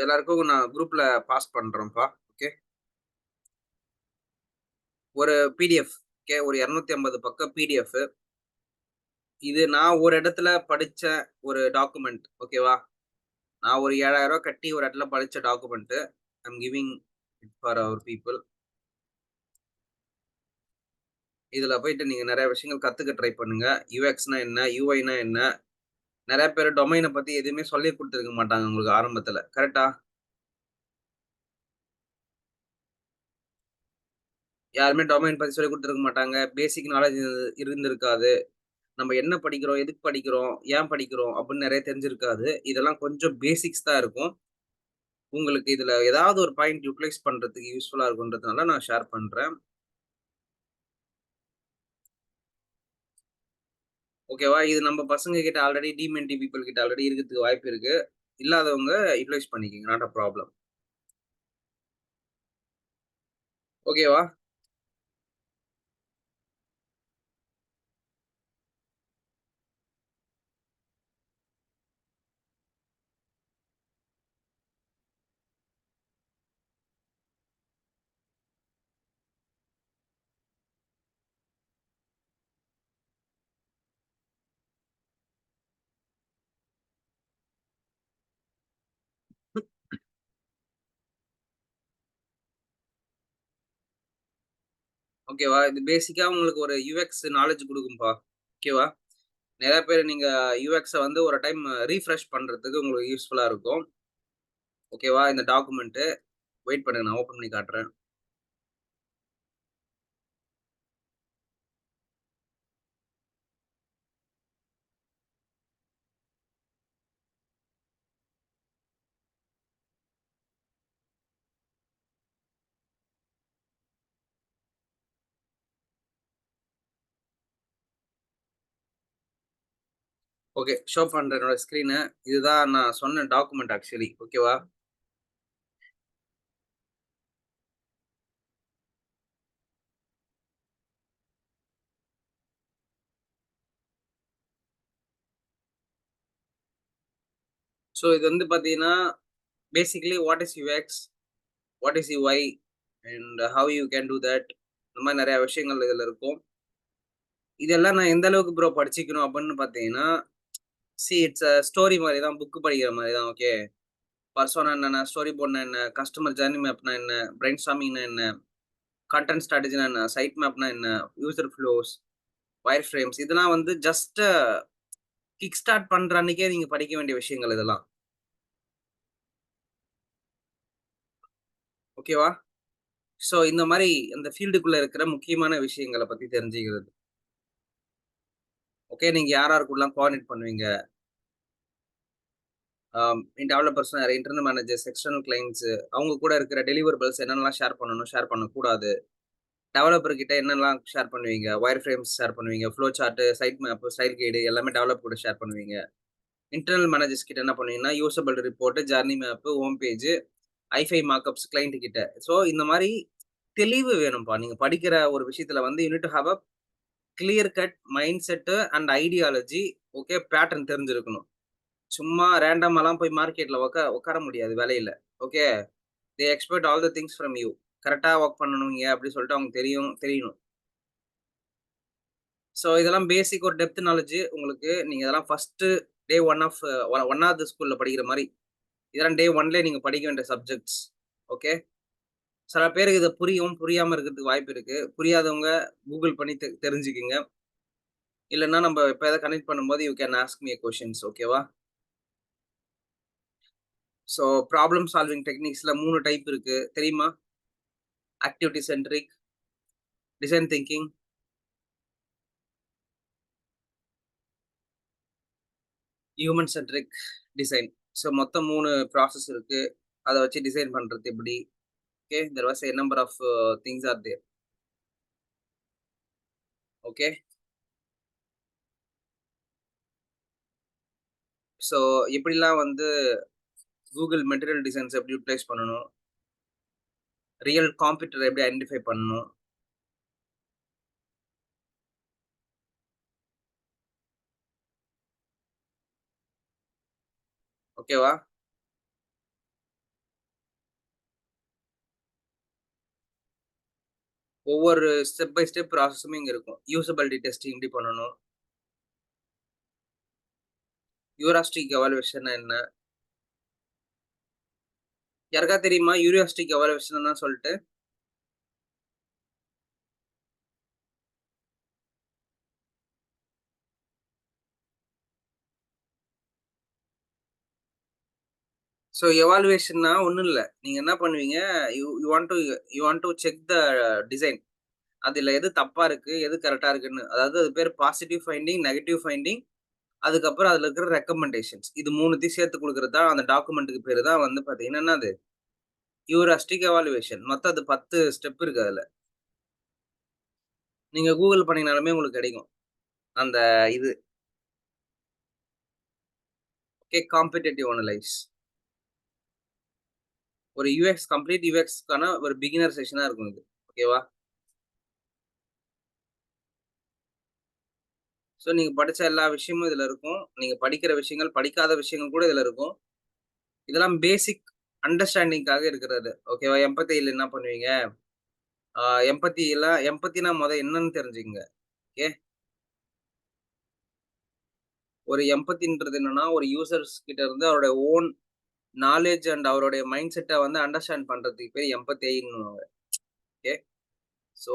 எல்லாருக்கும் நான் குரூப்ல பாஸ் பண்றேன்ப்பா. ஓகே. ஒரு பிடிஎஃப். ஓகே. ஒரு 250 பக்க பிடிஎஃப். இது நான் ஒரு இடத்துல படிச்ச ஒரு டாக்குமெண்ட். ஓகேவா? நான் ஒரு ரூ. 7,000 கட்டி ஒரு இடத்துல படிச்ச document. I am giving it for our people. இதுல போயிட்டு நீங்க நெறைய விஷயங்கள் கத்துக்க ட்ரை பண்ணுங்க. யுஎக்ஸ்னா என்ன? யுஐனா என்ன? நெறைய பேரு டொமைன பத்தி எதுவுமே சொல்லிக் குடுத்துருக்க மாட்டாங்க உங்களுக்கு ஆரம்பத்துல. கரெக்ட்டா? யாருமே டொமைன் பத்தி சொல்லிக் குடுத்துருக்க மாட்டாங்க. பேசிக் நாலேட்ஜ் இருந்திருக்காது. நம்ம என்ன படிக்கிறோம்? எதுக்கு படிக்கிறோம்? ஏன் படிக்கிறோம்? அப்படின்னு நெறைய தெரிஞ்சிருக்காது. இதெல்லாம் கொஞ்சம் பேசிக்ஸ் தான் இருக்கும். உங்களுக்கு இதுல ஏதாவது ஒரு பாயிண்ட் யுட்டிலைஸ் பண்றதுக்கு யூஸ்ஃபுல்லா இருக்குன்றதுனால நான் ஷேர் பண்றேன். ஓகேவா? இது நம்ம பசங்க கிட்ட ஆல்ரெடி டிமென்டி பீப்பிள் கிட்ட ஆல்ரெடி இருக்கறதுக்கு வாய்ப்பு இருக்கு. இல்லாதவங்க யுட்டிலைஸ் பண்ணிக்கங்க. Not a problem. ஓகேவா? ஓகேவா? இது பேசிக்கா உங்களுக்கு ஒரு யுஎக்ஸ் நாலேட்ஜ் குடுக்கும்பா. ஓகேவா? நெறைய பேர் நீங்க யுஎக்ஸ வந்து ஒரு டைம் ரீஃப்ரெஷ் பண்றதுக்கு உங்களுக்கு யூஸ்ஃபுல்லா இருக்கும். ஓகேவா? இந்த டாக்குமெண்ட் வெயிட் பண்ணுங்க. நான் ஓப்பன் பண்ணி காட்டுறேன். ஓகே. ஷோ பண்றேன் என்னோட ஸ்க்ரீன. இதுதான் நான் சொன்ன டாக்குமெண்ட் ஆக்சுவலி. ஓகேவா? ஸோ இது வந்து பார்த்தீங்கன்னா, basically what is UX? What is UI? And how you can do that? இந்த மாரி நெறைய விஷயங்கள் இதுல இருக்கும். இதெல்லாம் நான் எந்த அளவுக்கு ப்ரோ படிச்சுக்கணும் அப்படின்னு பார்த்தீங்கன்னா, இட்ஸ் ஸ்டோரி மாரி தான். புக் படிக்கிற மாரி தான். ஓகே. பர்சோனா என்னென்ன? ஸ்டோரி போர்ட்னா என்ன? கஸ்டமர் ஜர்னி மேப்னா என்ன? பிரெயின் ஸ்டார்மிங்னா என்ன? கன்டென்ட் ஸ்ட்ராட்டஜினா என்ன? சைட் மேப்னா என்ன? யூசர் ஃப்ளோஸ், வயர் ஃப்ரேம்ஸ் இதெல்லாம் வந்து ஜஸ்ட் கிக் ஸ்டார்ட் பண்ற அன்னைக்கே நீங்க படிக்க வேண்டிய விஷயங்கள் இதெல்லாம். ஓகேவா? ஸோ இந்த மாரி அந்த ஃபீல்டுக்குள்ள இருக்கிற முக்கியமான விஷயங்கள பத்தி தெரிஞ்சுக்கிறது. ஓகே. நீங்க யார் யார் கூடலாம் கோஆர்டினேட் பண்ணுவீங்க? டெவலப்பர்ஸ் நெறைய இன்டர்னல் மேனேஜர்ஸ், எக்ஸ்டர்னல் கிளையன்ட்ஸ் அவங்க கூட இருக்கிற டெலிவரபிள்ஸ் என்னென்னலாம் ஷேர் பண்ணணும், ஷேர் பண்ணக்கூடாது. டெவலப்பர் கிட்ட என்னலாம் ஷேர் பண்ணுவீங்க? வயர் ஃப்ரேம்ஸ் ஷேர் பண்ணுவீங்க. Flow chart, site map, style guide எல்லாமே டெவலப்பர் கூட ஷேர் பண்ணுவீங்க. இன்டர்னல் மேனேஜர்ஸ் கிட்ட என்ன பண்ணுவீங்கன்னா, usable report, journey map, home page, hifi markups client கிட்ட. ஸோ இந்த மாரி தெளிவு வேணும்ப்பா. நீங்க படிக்கிற ஒரு விஷயத்துல வந்து you need to have a clear cut mind set and ideology. Okay. Pattern தெரிஞ்சிருக்கணும். சும்மா ரேண்டமாலாம் போய் மார்க்கெட்ல உட்கார முடியாது வேலையில. Okay. They expect all the things from you. கரெக்ட்டா வொர்க் பண்ணணும்ங்க அப்டி சொல்லிட்டு அவங்களுக்கு தெரியணும். ஸோ இதெல்லாம் பேசிக் ஒரு டெப்த் நாலேட்ஜ் உங்களுக்கு. நீங்க இதெல்லாம் ஃபர்ஸ்ட்டு டே 1 ஆஃப் 1வது ஸ்கூல்ல படிக்கிற மாரி. இதெல்லாம் டே 1லயே நீங்க படிக்க வேண்டிய சப்ஜெக்ட்ஸ். ஓகே. சில பேருக்கு இது புரியும், புரியாம இருக்கிறதுக்கு வாய்ப்பு இருக்கு. புரியாதவங்க கூகுள் பண்ணி தெரிஞ்சுக்கங்க. இல்லன்னா நம்ப எப்ப எதாவது கனெக்ட் பண்ணும்போது you can ask me questions ஓகேவா? ஸோ ப்ராப்ளம் சால்விங் டெக்னிக்ஸ்ல 3 டைப் இருக்கு. தெரியுமா? Activity centric, design thinking, human centric design. So மொத்தம் 3 ப்ராசஸ் இருக்கு. அத வச்சு டிசைன் பண்றது எப்படி? Okay. There was a number of things are there. Okay. So எப்படிலாம் வந்து Google மெட்டீரியல் டிசைன்ஸ் எப்படி யூட்டிலைஸ் பண்ணணும்? ரியல் காம்படிட்டர் எப்படி ஐடென்டிஃபை பண்ணணும்? ஓகேவா? ஒவ்வொரு ஸ்டெப் பை ஸ்டெப் ப்ராசஸுமே இங்க இருக்கும். யூசபிலிட்டி டெஸ்டிங் எப்படி பண்ணணும்? யூராஸ்டிக் எவாலுவேஷன்னா என்ன? யாருக்காவது தெரியுமா? யூரியாஸ்டிக் எவாலுவேஷன்னா சொல்ட்டு? ஸோ எவாலுவேஷன்னா ஒண்ணும் இல்ல. நீங்க என்ன பண்ணுவீங்க, you you want to you want to check the design. அதுல எது தப்பா இருக்கு, எது கரெக்ட்டா இருக்குன்னு. அதாவது அது பேரு பாசிட்டிவ் ஃபைண்டிங், நெகட்டிவ் ஃபைண்டிங், அதுக்கப்புறம் அதுல இருக்கிற ரெக்கமெண்டேஷன்ஸ். இது 3த்தையும் சேர்த்து குடுக்குறது தான் அந்த டாக்குமெண்ட்க்கு பேரு தான் வந்து பார்த்தீங்கன்னா என்னது? யூராஸ்டிக் எவாலுவேஷன். மொத்தம் அது 10 ஸ்டெப் இருக்கு அதுல. நீங்க கூகுள் பண்ணீங்கனாலுமே உங்களுக்கு கிடைக்கும். அந்த இது ஓகே காம்படிட்டிவ் அனலைஸ். ஒரு யுஎக்ஸ் கம்ப்ளீட் யுஎக்ஸ்க்கான ஒரு பிகினர் செஷனா இருக்கும் இது. ஓகேவா? ஸோ நீங்க படிச்ச எல்லா விஷயமும் இதுல இருக்கும். நீங்க படிக்கிற விஷயங்கள், படிக்காத விஷயங்கள் கூட இதுல இருக்கும். இதெல்லாம் பேசிக் அண்டர்ஸ்டாண்டிங்காக இருக்கிறது. ஓகேவா? எம்பதில என்ன பண்ணுவீங்க? ஆ எம்பத்தினா என்னன்னு தெரிஞ்சுக்கங்க. ஓகே. ஒரு எம்பதின்றது என்னன்னா, ஒரு யூசர்ஸ் கிட்ட இருந்து அவருடைய ஓன் நாலேட்ஜ் அண்ட் அவருடைய மைண்ட் செட்ட வந்து அண்டர்ஸ்டாண்ட் பண்றதுக்கு பேர் எம்பதின்னுவாங்க. ஓகே. ஸோ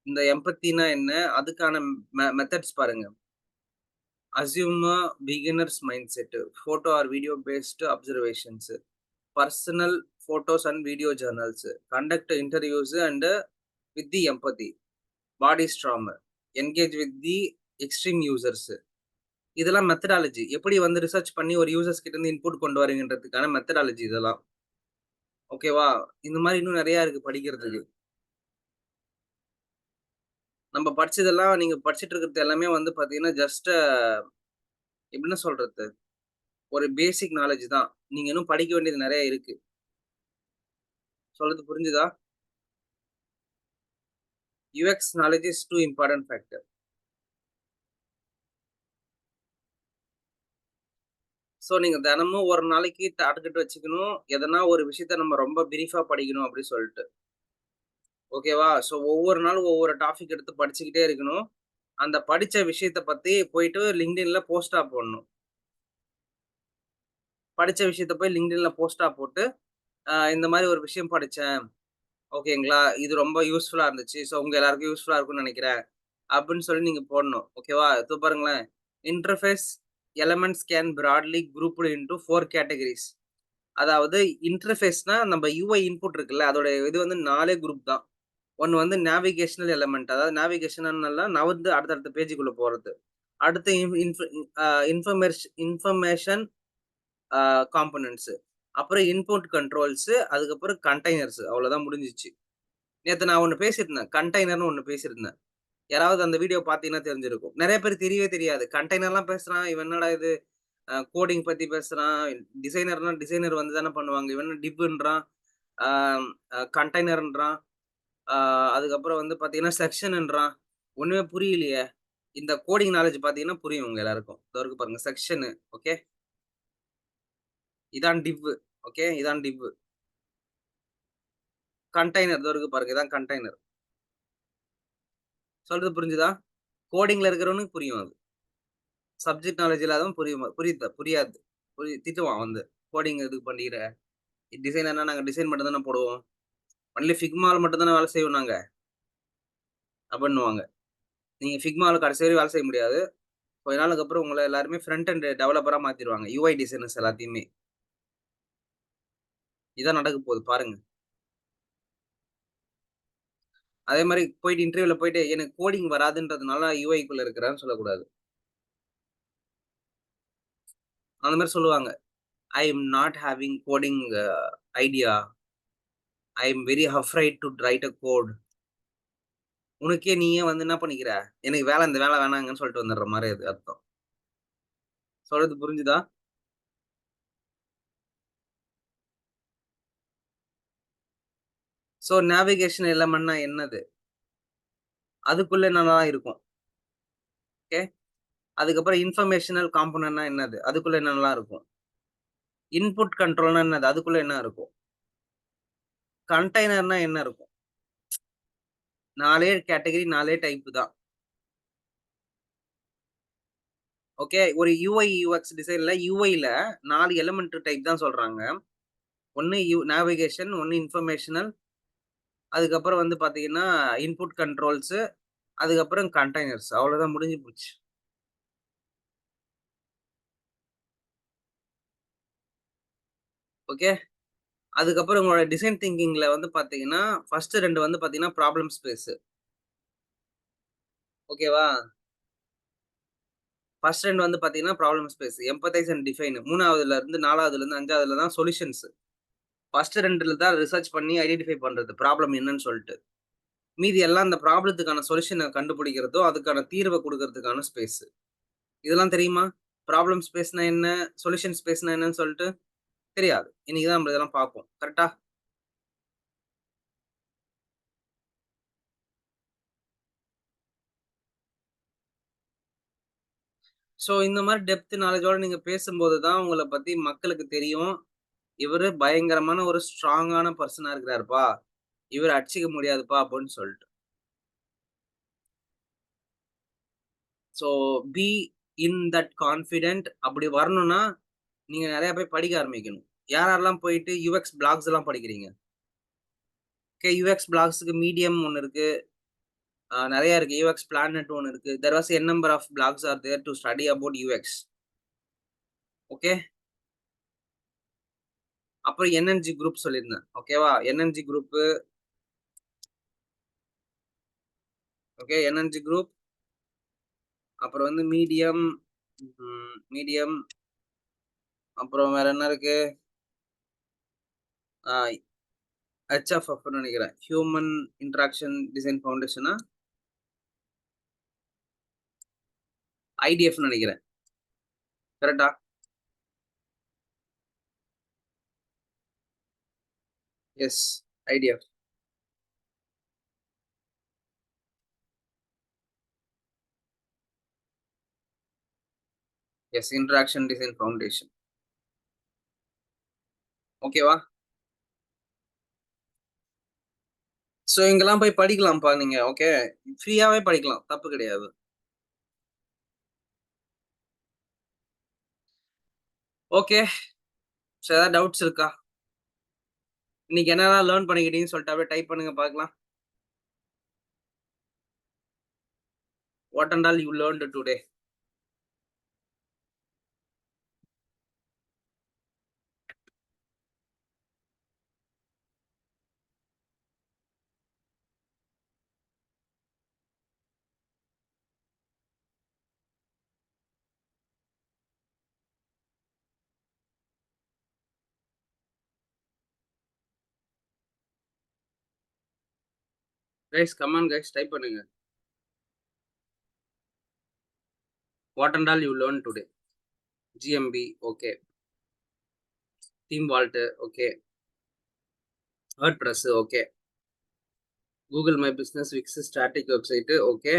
இந்த எம்பத்தினா என்ன? அதுக்கான மெத்தட்ஸ் பாருங்க. Assume a beginner's mind set. Photo or video based observations. Personal photos and video journals, conduct interviews and with the empathy, body storm, engage with the extreme users. இதெல்லாம் methodology. எப்படி வந்து research பண்ணி ஒரு users கிட்ட இருந்து input கொண்டு வரீங்கன்றதுக்கான methodology இதெல்லாம். ஓகேவா? இந்த மாரி இன்னும் நெறைய இருக்கு படிக்கிறதுக்கு. நம்ம படிச்சதெல்லாம் நீங்க படிச்சுட்டு இருக்கிறது எல்லாமே வந்து பார்த்தீங்கன்னா, ஜஸ்ட் என்ன சொல்றது? ஒரு பேசிக் நாலேட்ஜ் தான். நீங்க இன்னும் படிக்க வேண்டியது நெறைய இருக்கு. சொல்றது புரிஞ்சுதா? UX knowledge is too important factor. So நீங்க தினமும் ஒரு நாளைக்கு டார்கெட் வச்சுக்கணும். எதனா ஒரு விஷயத்த நம்ம ரொம்ப பிரீஃபா படிக்கணும் அப்படி சொல்ட்டு. ஓகேவா? ஸோ ஒவ்வொரு நாளும் ஒவ்வொரு டாபிக் எடுத்து படிச்சுக்கிட்டே இருக்கணும். அந்த படிச்ச விஷயத்த பத்தி போயிட்டு LinkedInல போஸ்ட்டா போடணும். படிச்ச விஷயத்த போய் LinkedInல போஸ்ட்டா போட்டு, இந்த மாரி ஒரு விஷயம் படிச்சேன். ஓகேங்களா? இது ரொம்ப யூஸ்ஃபுல்லா இருந்துச்சு. ஸோ உங்க எல்லாருக்கும் யூஸ்ஃபுல்லா இருக்கும்னு நெனைக்கிறேன். அப்படின்னு சொல்லி நீங்க போடணும். ஓகேவா? இதோ பாருங்களேன். Interface elements can Bradley grouped into 4 கேட்டகரீஸ். அதாவது இன்டர்ஃபேஸ்னா நம்ம யூஐ இன்புட் இருக்குல்ல, அதோட இது வந்து 4 குரூப் தான். ஒண்ணு வந்து நேவிகேஷனல் எலிமெண்ட். அதாவது நேவிகேஷனல்னா நகர்ந்து அடுத்தடுத்த பேஜ்க்குள்ள போறது. அடுத்து இன் இன்ஃப அ இன்ஃபர்மேஷன் காம்போனன்ட்ஸ். அப்புறம் இன்புட் கண்ட்ரோல்ஸ், அதுக்கப்புறம் கண்டெய்னர்ஸ் அவ்வளோதான் முடிஞ்சுச்சு. நேத்து நான் ஒண்ணு பேசியிருந்தேன். கண்டெய்னர்ன்னு ஒண்ணு பேசியிருந்தேன். யாராவது அந்த வீடியோ பார்த்தீங்கன்னா தெரிஞ்சிருக்கும். நெறைய பேருக்கு தெரியவே தெரியாது. கண்டெய்னர்லாம் பேசுறான். இவன் என்னடா இது கோடிங் பத்தி பேசுறான். டிசைனர்னா டிசைனர் வந்து தானே பண்ணுவாங்க. இவன் என்ன டிவ்ன்றான். ஆ கண்டெய்னர்ன்றான். ஆ அதுக்கப்புறம் வந்து பார்த்தீங்கன்னா, செக்ஷன்ன்றான். ஒண்ணுமே புரியலையே! இந்த கோடிங் நாலேட்ஜ் பார்த்தீங்கன்னா புரியும் உங்க எல்லாருக்கும். இதோ இருக்கு பாருங்க. Section okay. இதான் டிவ் ஓகே. இதான் டிவ். கண்டெய்னர் இதோ இருக்கு பாருங்க. இதான் கண்டெய்னர். சொல்றது புரிஞ்சுதா? கோடிங்ல இருக்கிறவனுக்கு புரியும் அது. சப்ஜெக்ட் நாலேட்ஜ் இல்லாதவன் புரியாது. திட்டுவான் வந்து. கோடிங் எதுக்கு படிக்கிற? டிசைனர்னா நாங்க டிசைன் மட்டும் தானே போடுவோம். ஒன்லி ஃபிக்மால மட்டும் தானே வேலை செய்வோம் நாங்க. அப்படின்னுவாங்க. நீங்க ஃபிக்மால கடைசி வரையும் வேலை செய்ய முடியாது. கொஞ்ச நாளுக்கு அப்புறம் உங்கள எல்லாருமே ஃப்ரண்ட் அண்ட் டெவலப்பரா மாத்திருவாங்க. யுஐ டிசைனர்ஸ் எல்லாத்தையுமே. இதான் நடக்க போகுது பாருங்க. அதே மாரி போயிட்டு இன்டர்வியூல போயிட்டு எனக்கு கோடிங் வராதுன்றதுனால யுஐக்குள்ள இருக்கிறேன்னு சொல்லக்கூடாது. அந்த மாரி சொல்லுவாங்க. I am not having coding idea. I am very afraid to write a code. உனக்கே நீயே வந்து என்ன பண்ணிக்கிற? எனக்கு இந்த வேலை வேணாங்கன்னு சொல்லிட்டு வந்துடுற மாரி அது அர்த்தம். சொல்றது புரிஞ்சுதா? ஸோ நேவிகேஷன் எலிமெண்ட்னா என்னது? அதுக்குள்ள என்னலாம் இருக்கும்? ஓகே. அதுக்கப்புறம் இன்ஃபர்மேஷனல் காம்போனன்ட்னா என்னது? அதுக்குள்ள என்னலாம் இருக்கும்? இன்புட் கண்ட்ரோல்னா என்னது? அதுக்குள்ள என்ன இருக்கும்? கண்டெய்னர்னா என்ன இருக்கும்? 4 கேட்டகரி, 4 டைப் தான். ஓகே. ஒரு யுஐ, யுஎக்ஸ் டிசைன்ல யுஐல 4 எலிமெண்ட் டைப் தான் சொல்றாங்க. ஒண்ணு நேவிகேஷன், ஒண்ணு இன்ஃபர்மேஷனல், அதுக்கப்புறம் வந்து பார்த்தீங்கன்னா, இன்புட் கண்ட்ரோல்ஸ், அதுக்கப்புறம் கண்டெய்னர்ஸ். அவ்வளோதான் முடிஞ்சு போச்சு. ஓகே. அதுக்கப்புறம் உங்களோட டிசைன் திங்கிங்ல வந்து பார்த்தீங்கன்னா, ஃபர்ஸ்ட் 2 வந்து பார்த்தீங்கன்னா, ப்ராப்ளம் ஸ்பேஸ். ஓகேவா? ஃபர்ஸ்ட் 2 வந்து பார்த்தீங்கன்னா, problem space. Empathise and define. 3வதுலருந்து 4வதுலருந்து 5வதுல தான் சொல்யூஷன்ஸ். ஃபர்ஸ்ட் 2ல தான் ரிசர்ச் பண்ணி ஐடென்டிஃபை பண்றது. ப்ராப்ளம் என்னன்னு சொல்ட்டு. மீதி எல்லாம் அந்த ப்ராப்ளத்துக்கான சொல்யூஷன கண்டுபிடிக்கிறதோ, அதுக்கான தீர்வ குடுக்கறதுக்கான ஸ்பேஸ். இதெல்லாம் தெரியுமா? ப்ராப்ளம் ஸ்பேஸ்னா என்ன? சொல்யூஷன் ஸ்பேஸ்னா என்னன்னு சொல்ட்டு? தெரியாது. இன்னைக்கு தான் நம்ம இதெல்லாம் பார்ப்போம். கரெக்ட்டா? ஸோ இந்த மாரி டெப்த் நாலேட்ஜோட நீங்க பேசும்போது தான் உங்கள பத்தி மக்களுக்கு தெரியும். இவரு பயங்கரமான ஒரு ஸ்ட்ராங்கான பெர்சனா இருக்கிறாருப்பா. இவர அடிச்சுக்க முடியாதுப்பா அப்டின்னு சொல்ட்டு. So be in that confident அப்படி வரணும்னா, நீங்க நெறைய போய் படிக்க ஆரம்பிக்கணும். யார் யாரெல்லாம் போயிட்டு யுஎக்ஸ் பிளாக்ஸ்லாம் படிக்கிறீங்க? ஓகே. யுஎக்ஸ் பிளாக்ஸ்க்கு மீடியம் ஒண்ணு இருக்கு. நெறைய இருக்கு. யுஎக்ஸ் பிளானட் ஒண்ணு இருக்கு. There was an number of blogs are there to study about UX. Okay. அப்புறம் என்என்ஜி குரூப் சொல்லியிருந்தேன். ஓகேவா? NNG group, okay. NNG group, அப்புறம் வந்து மீடியம், அப்புறம் வேற என்ன இருக்கு? ஆ ஹெச்எஃப்எஃப்ன்னு நெனைக்கிறேன். ஹியூமன் இன்டராக்ஷன் டிசைன் ஃபவுண்டேஷனா? ஐடிஎஃப்ன்னு நெனைக்கிறேன். கரெக்ட்டா? Yes. IDF. Yes. Interaction Design Foundation. ஓகேவா? ஸோ இங்கலாம் போய் படிக்கலாம்ப்பா நீங்க. ஓகே. ஃப்ரீயாவே படிக்கலாம். தப்பு கிடையாது. ஓகே. ஸோ ஏதாவது டவுட்ஸ் இருக்கா? இன்னைக்கு என்னலாம் லேர்ன் பண்ணிக்கிட்டீங்கன்னு சொல்லிட்டு அப்படியே டைப் பண்ணுங்க பார்க்கலாம். What and all you learned today? Guys come on guys type பண்ணுங்க. What and all you learn today? GMB okay. Theme Walt okay. WordPress okay. Google my Business Wix static website okay.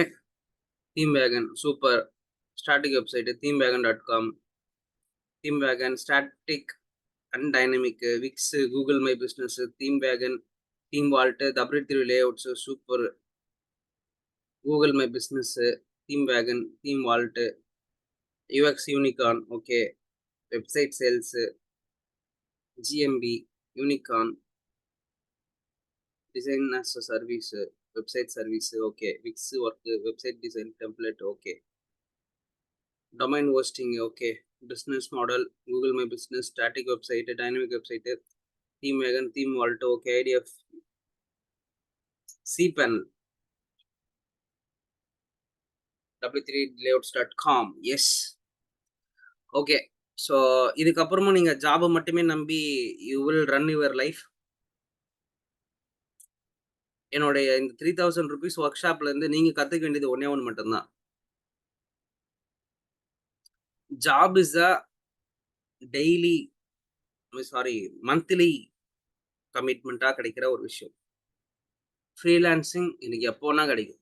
Theme Wagon super. Static website theme Wagon dot com. Theme Wagon static and dynamic Wix Google my Business Theme wagon theme Vault W3 layouts super. Google my Business Theme wagon theme Vault UX unicorn okay. Website sales GMB unicorn design as a service website service okay. Wix work website design template okay. Domain hosting okay. Business model Google my business static website dynamic website theme wagon theme Walt okay. IDF cpanel w3layouts.com yes. Okay. So இதுக்கப்புறமும் நீங்க ஜாப மட்டுமே நம்பி you will run your life. என்னுடைய இந்த ₹3000 work ஷாப்ல இருந்து நீங்க கத்துக்க வேண்டியது ஒண்ணே ஒண்ணு மட்டும் தான். Job is a daily sorry monthly கமிட்மெண்ட்டா கிடைக்கிற ஒரு விஷயம். ஃப்ரீலான்சிங் இன்னைக்கு எப்போ வேணா கிடைக்கும்.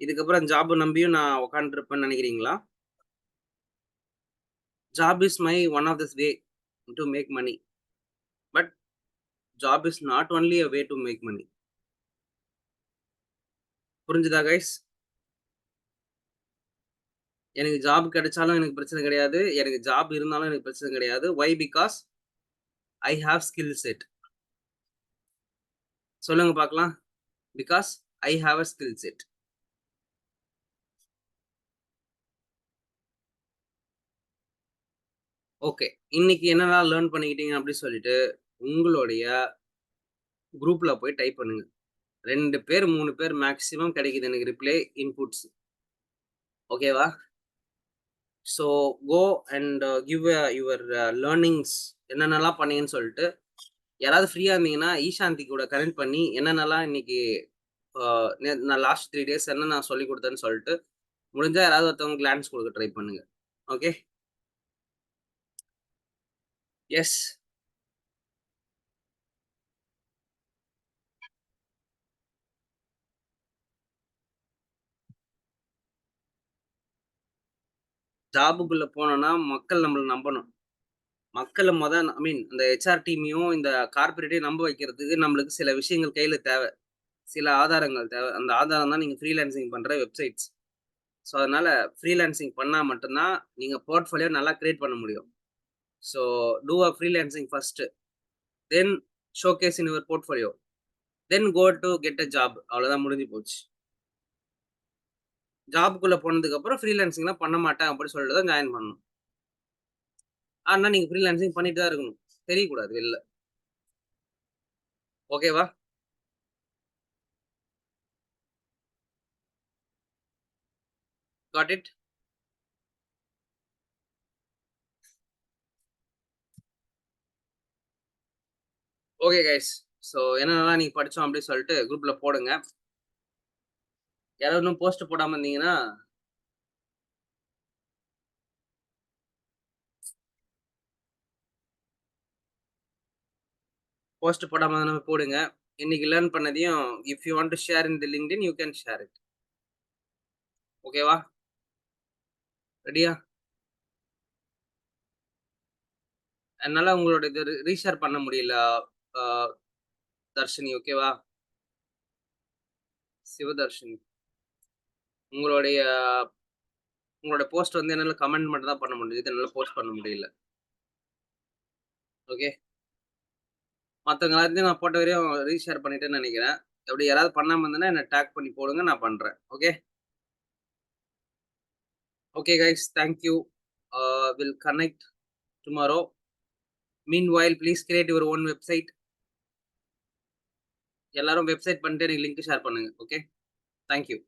இதுக்கப்புறம் ஜாப் நம்பியும் நான் உட்கார்ந்துருப்பேன்னு நினைக்கிறீங்களா? Job is my one of this way to make money. But job is not only a way to make money. புரிஞ்சுதா கைஸ்? எனக்கு ஜாப் கிடைச்சாலும் எனக்கு பிரச்சனை கிடையாது. எனக்கு ஜாப் இருந்தாலும் எனக்கு பிரச்சனை கிடையாது. Why? Because I have skill set. சொல்லுங்க பார்க்கலாம். Because I have a skill set. Okay. இன்னைக்கு என்னலாம் லேர்ன் பண்ணிக்கிட்டீங்க அப்படி சொல்லிட்டு, உங்களுடைய குரூப்ல போய் டைப் பண்ணுங்க. 2 பேர், 3 பேர் மேக்ஸிமம் கிடைக்குது எனக்கு ரிப்ளை, இன்புட்ஸ். ஓகேவா? So go and give your learnings என்னென்னலாம் பண்ணீங்கன்னு சொல்லிட்டு, யாராவது ஃப்ரீயா இருந்தீங்கன்னா, ஈஷாந்தி கூட கனெக்ட் பண்ணி என்னென்னலாம் இன்னைக்கு நான் லாஸ்ட் 3 டேஸ் என்ன நான் சொல்லிக் குடுத்தேன்னு சொல்லிட்டு, முடிஞ்சா யாராவது ஒருத்தவங்க கிளான்ஸ் குடுக்க ட்ரை பண்ணுங்க. ஓகே. எஸ். ஜாபுக்குள்ள போனோம்னா, மக்கள் நம்மள நம்பணும். மக்கள ஐ மீன் அந்த ஹெச்ஆர் டீமையும், இந்த கார்ப்பரேட்டையும் நம்ப வைக்கிறதுக்கு நம்மளுக்கு சில விஷயங்கள் கையில தேவ. சில ஆதாரங்கள் தேவ. அந்த ஆதாரம் தான் நீங்க ஃப்ரீலான்சிங் பண்ற வெப்சைட்ஸ். ஸோ, அதனால ஃப்ரீலான்சிங் பண்ணா மட்டும் தான், நீங்க போர்ட்ஃபோலியோ நல்லா கிரியேட் பண்ண முடியும். So, do a freelancing first. Then showcase in your portfolio. Then go to get a job. அவ்வளோதான் முடிஞ்சு போச்சு. ஜாப்க்குள்ள போனதுக்கப்புறம் ஃப்ரீலான்சிங்லாம் பண்ண மாட்டேன் அப்படின்னு சொல்லிட்டு தான் ஜாயின் பண்ணணும். ஆனா நீங்க ஃப்ரீலான்சிங் பண்ணிட்டு தான் இருக்கணும். தெரியக்கூடாது வெளில. ஓகேவா? Got it? Okay guys. So என்னென்னலாம் நீங்க படிச்சோம் அப்படின்னு சொல்லிட்டு குரூப்ல போடுங்க. யாராவது இன்னும் போஸ்ட் போடாம இருந்தீங்கன்னா, போஸ்ட் போடாம இருந்தாலும் போடுங்க. இன்னைக்கு லேர்ன் பண்ணதையும் if you want to share in the LinkedIn you can share it. ஓகேவா? ரெடியா? என்னால உங்களோட இது ரீஷேர் பண்ண முடியல. ஆ தர்ஷினி ஓகேவா? சிவதர்ஷினி. உங்களுடைய உங்களோட போஸ்ட் வந்து என்னால கமெண்ட் மட்டும் தான் பண்ண முடியுது. என்னால போஸ்ட் பண்ண முடியல. ஓகே. மத்தவங்க எல்லாத்தையும் நான் போட்ட வரையும் ரீஷேர் பண்ணிட்டேன்னு நெனைக்கிறேன். அப்படி யாராவது பண்ணாம இருந்தன்னா என்ன டாக் பண்ணி போடுங்க. நான் பண்றேன். Okay. Okay guys. Thank you. Will connect tomorrow. Meanwhile please create your own website. எல்லாரும் வெப்சைட் பண்ணிட்டு எனக்கு லிங்க் ஷேர் பண்ணுங்க. ஓகே. Thank you.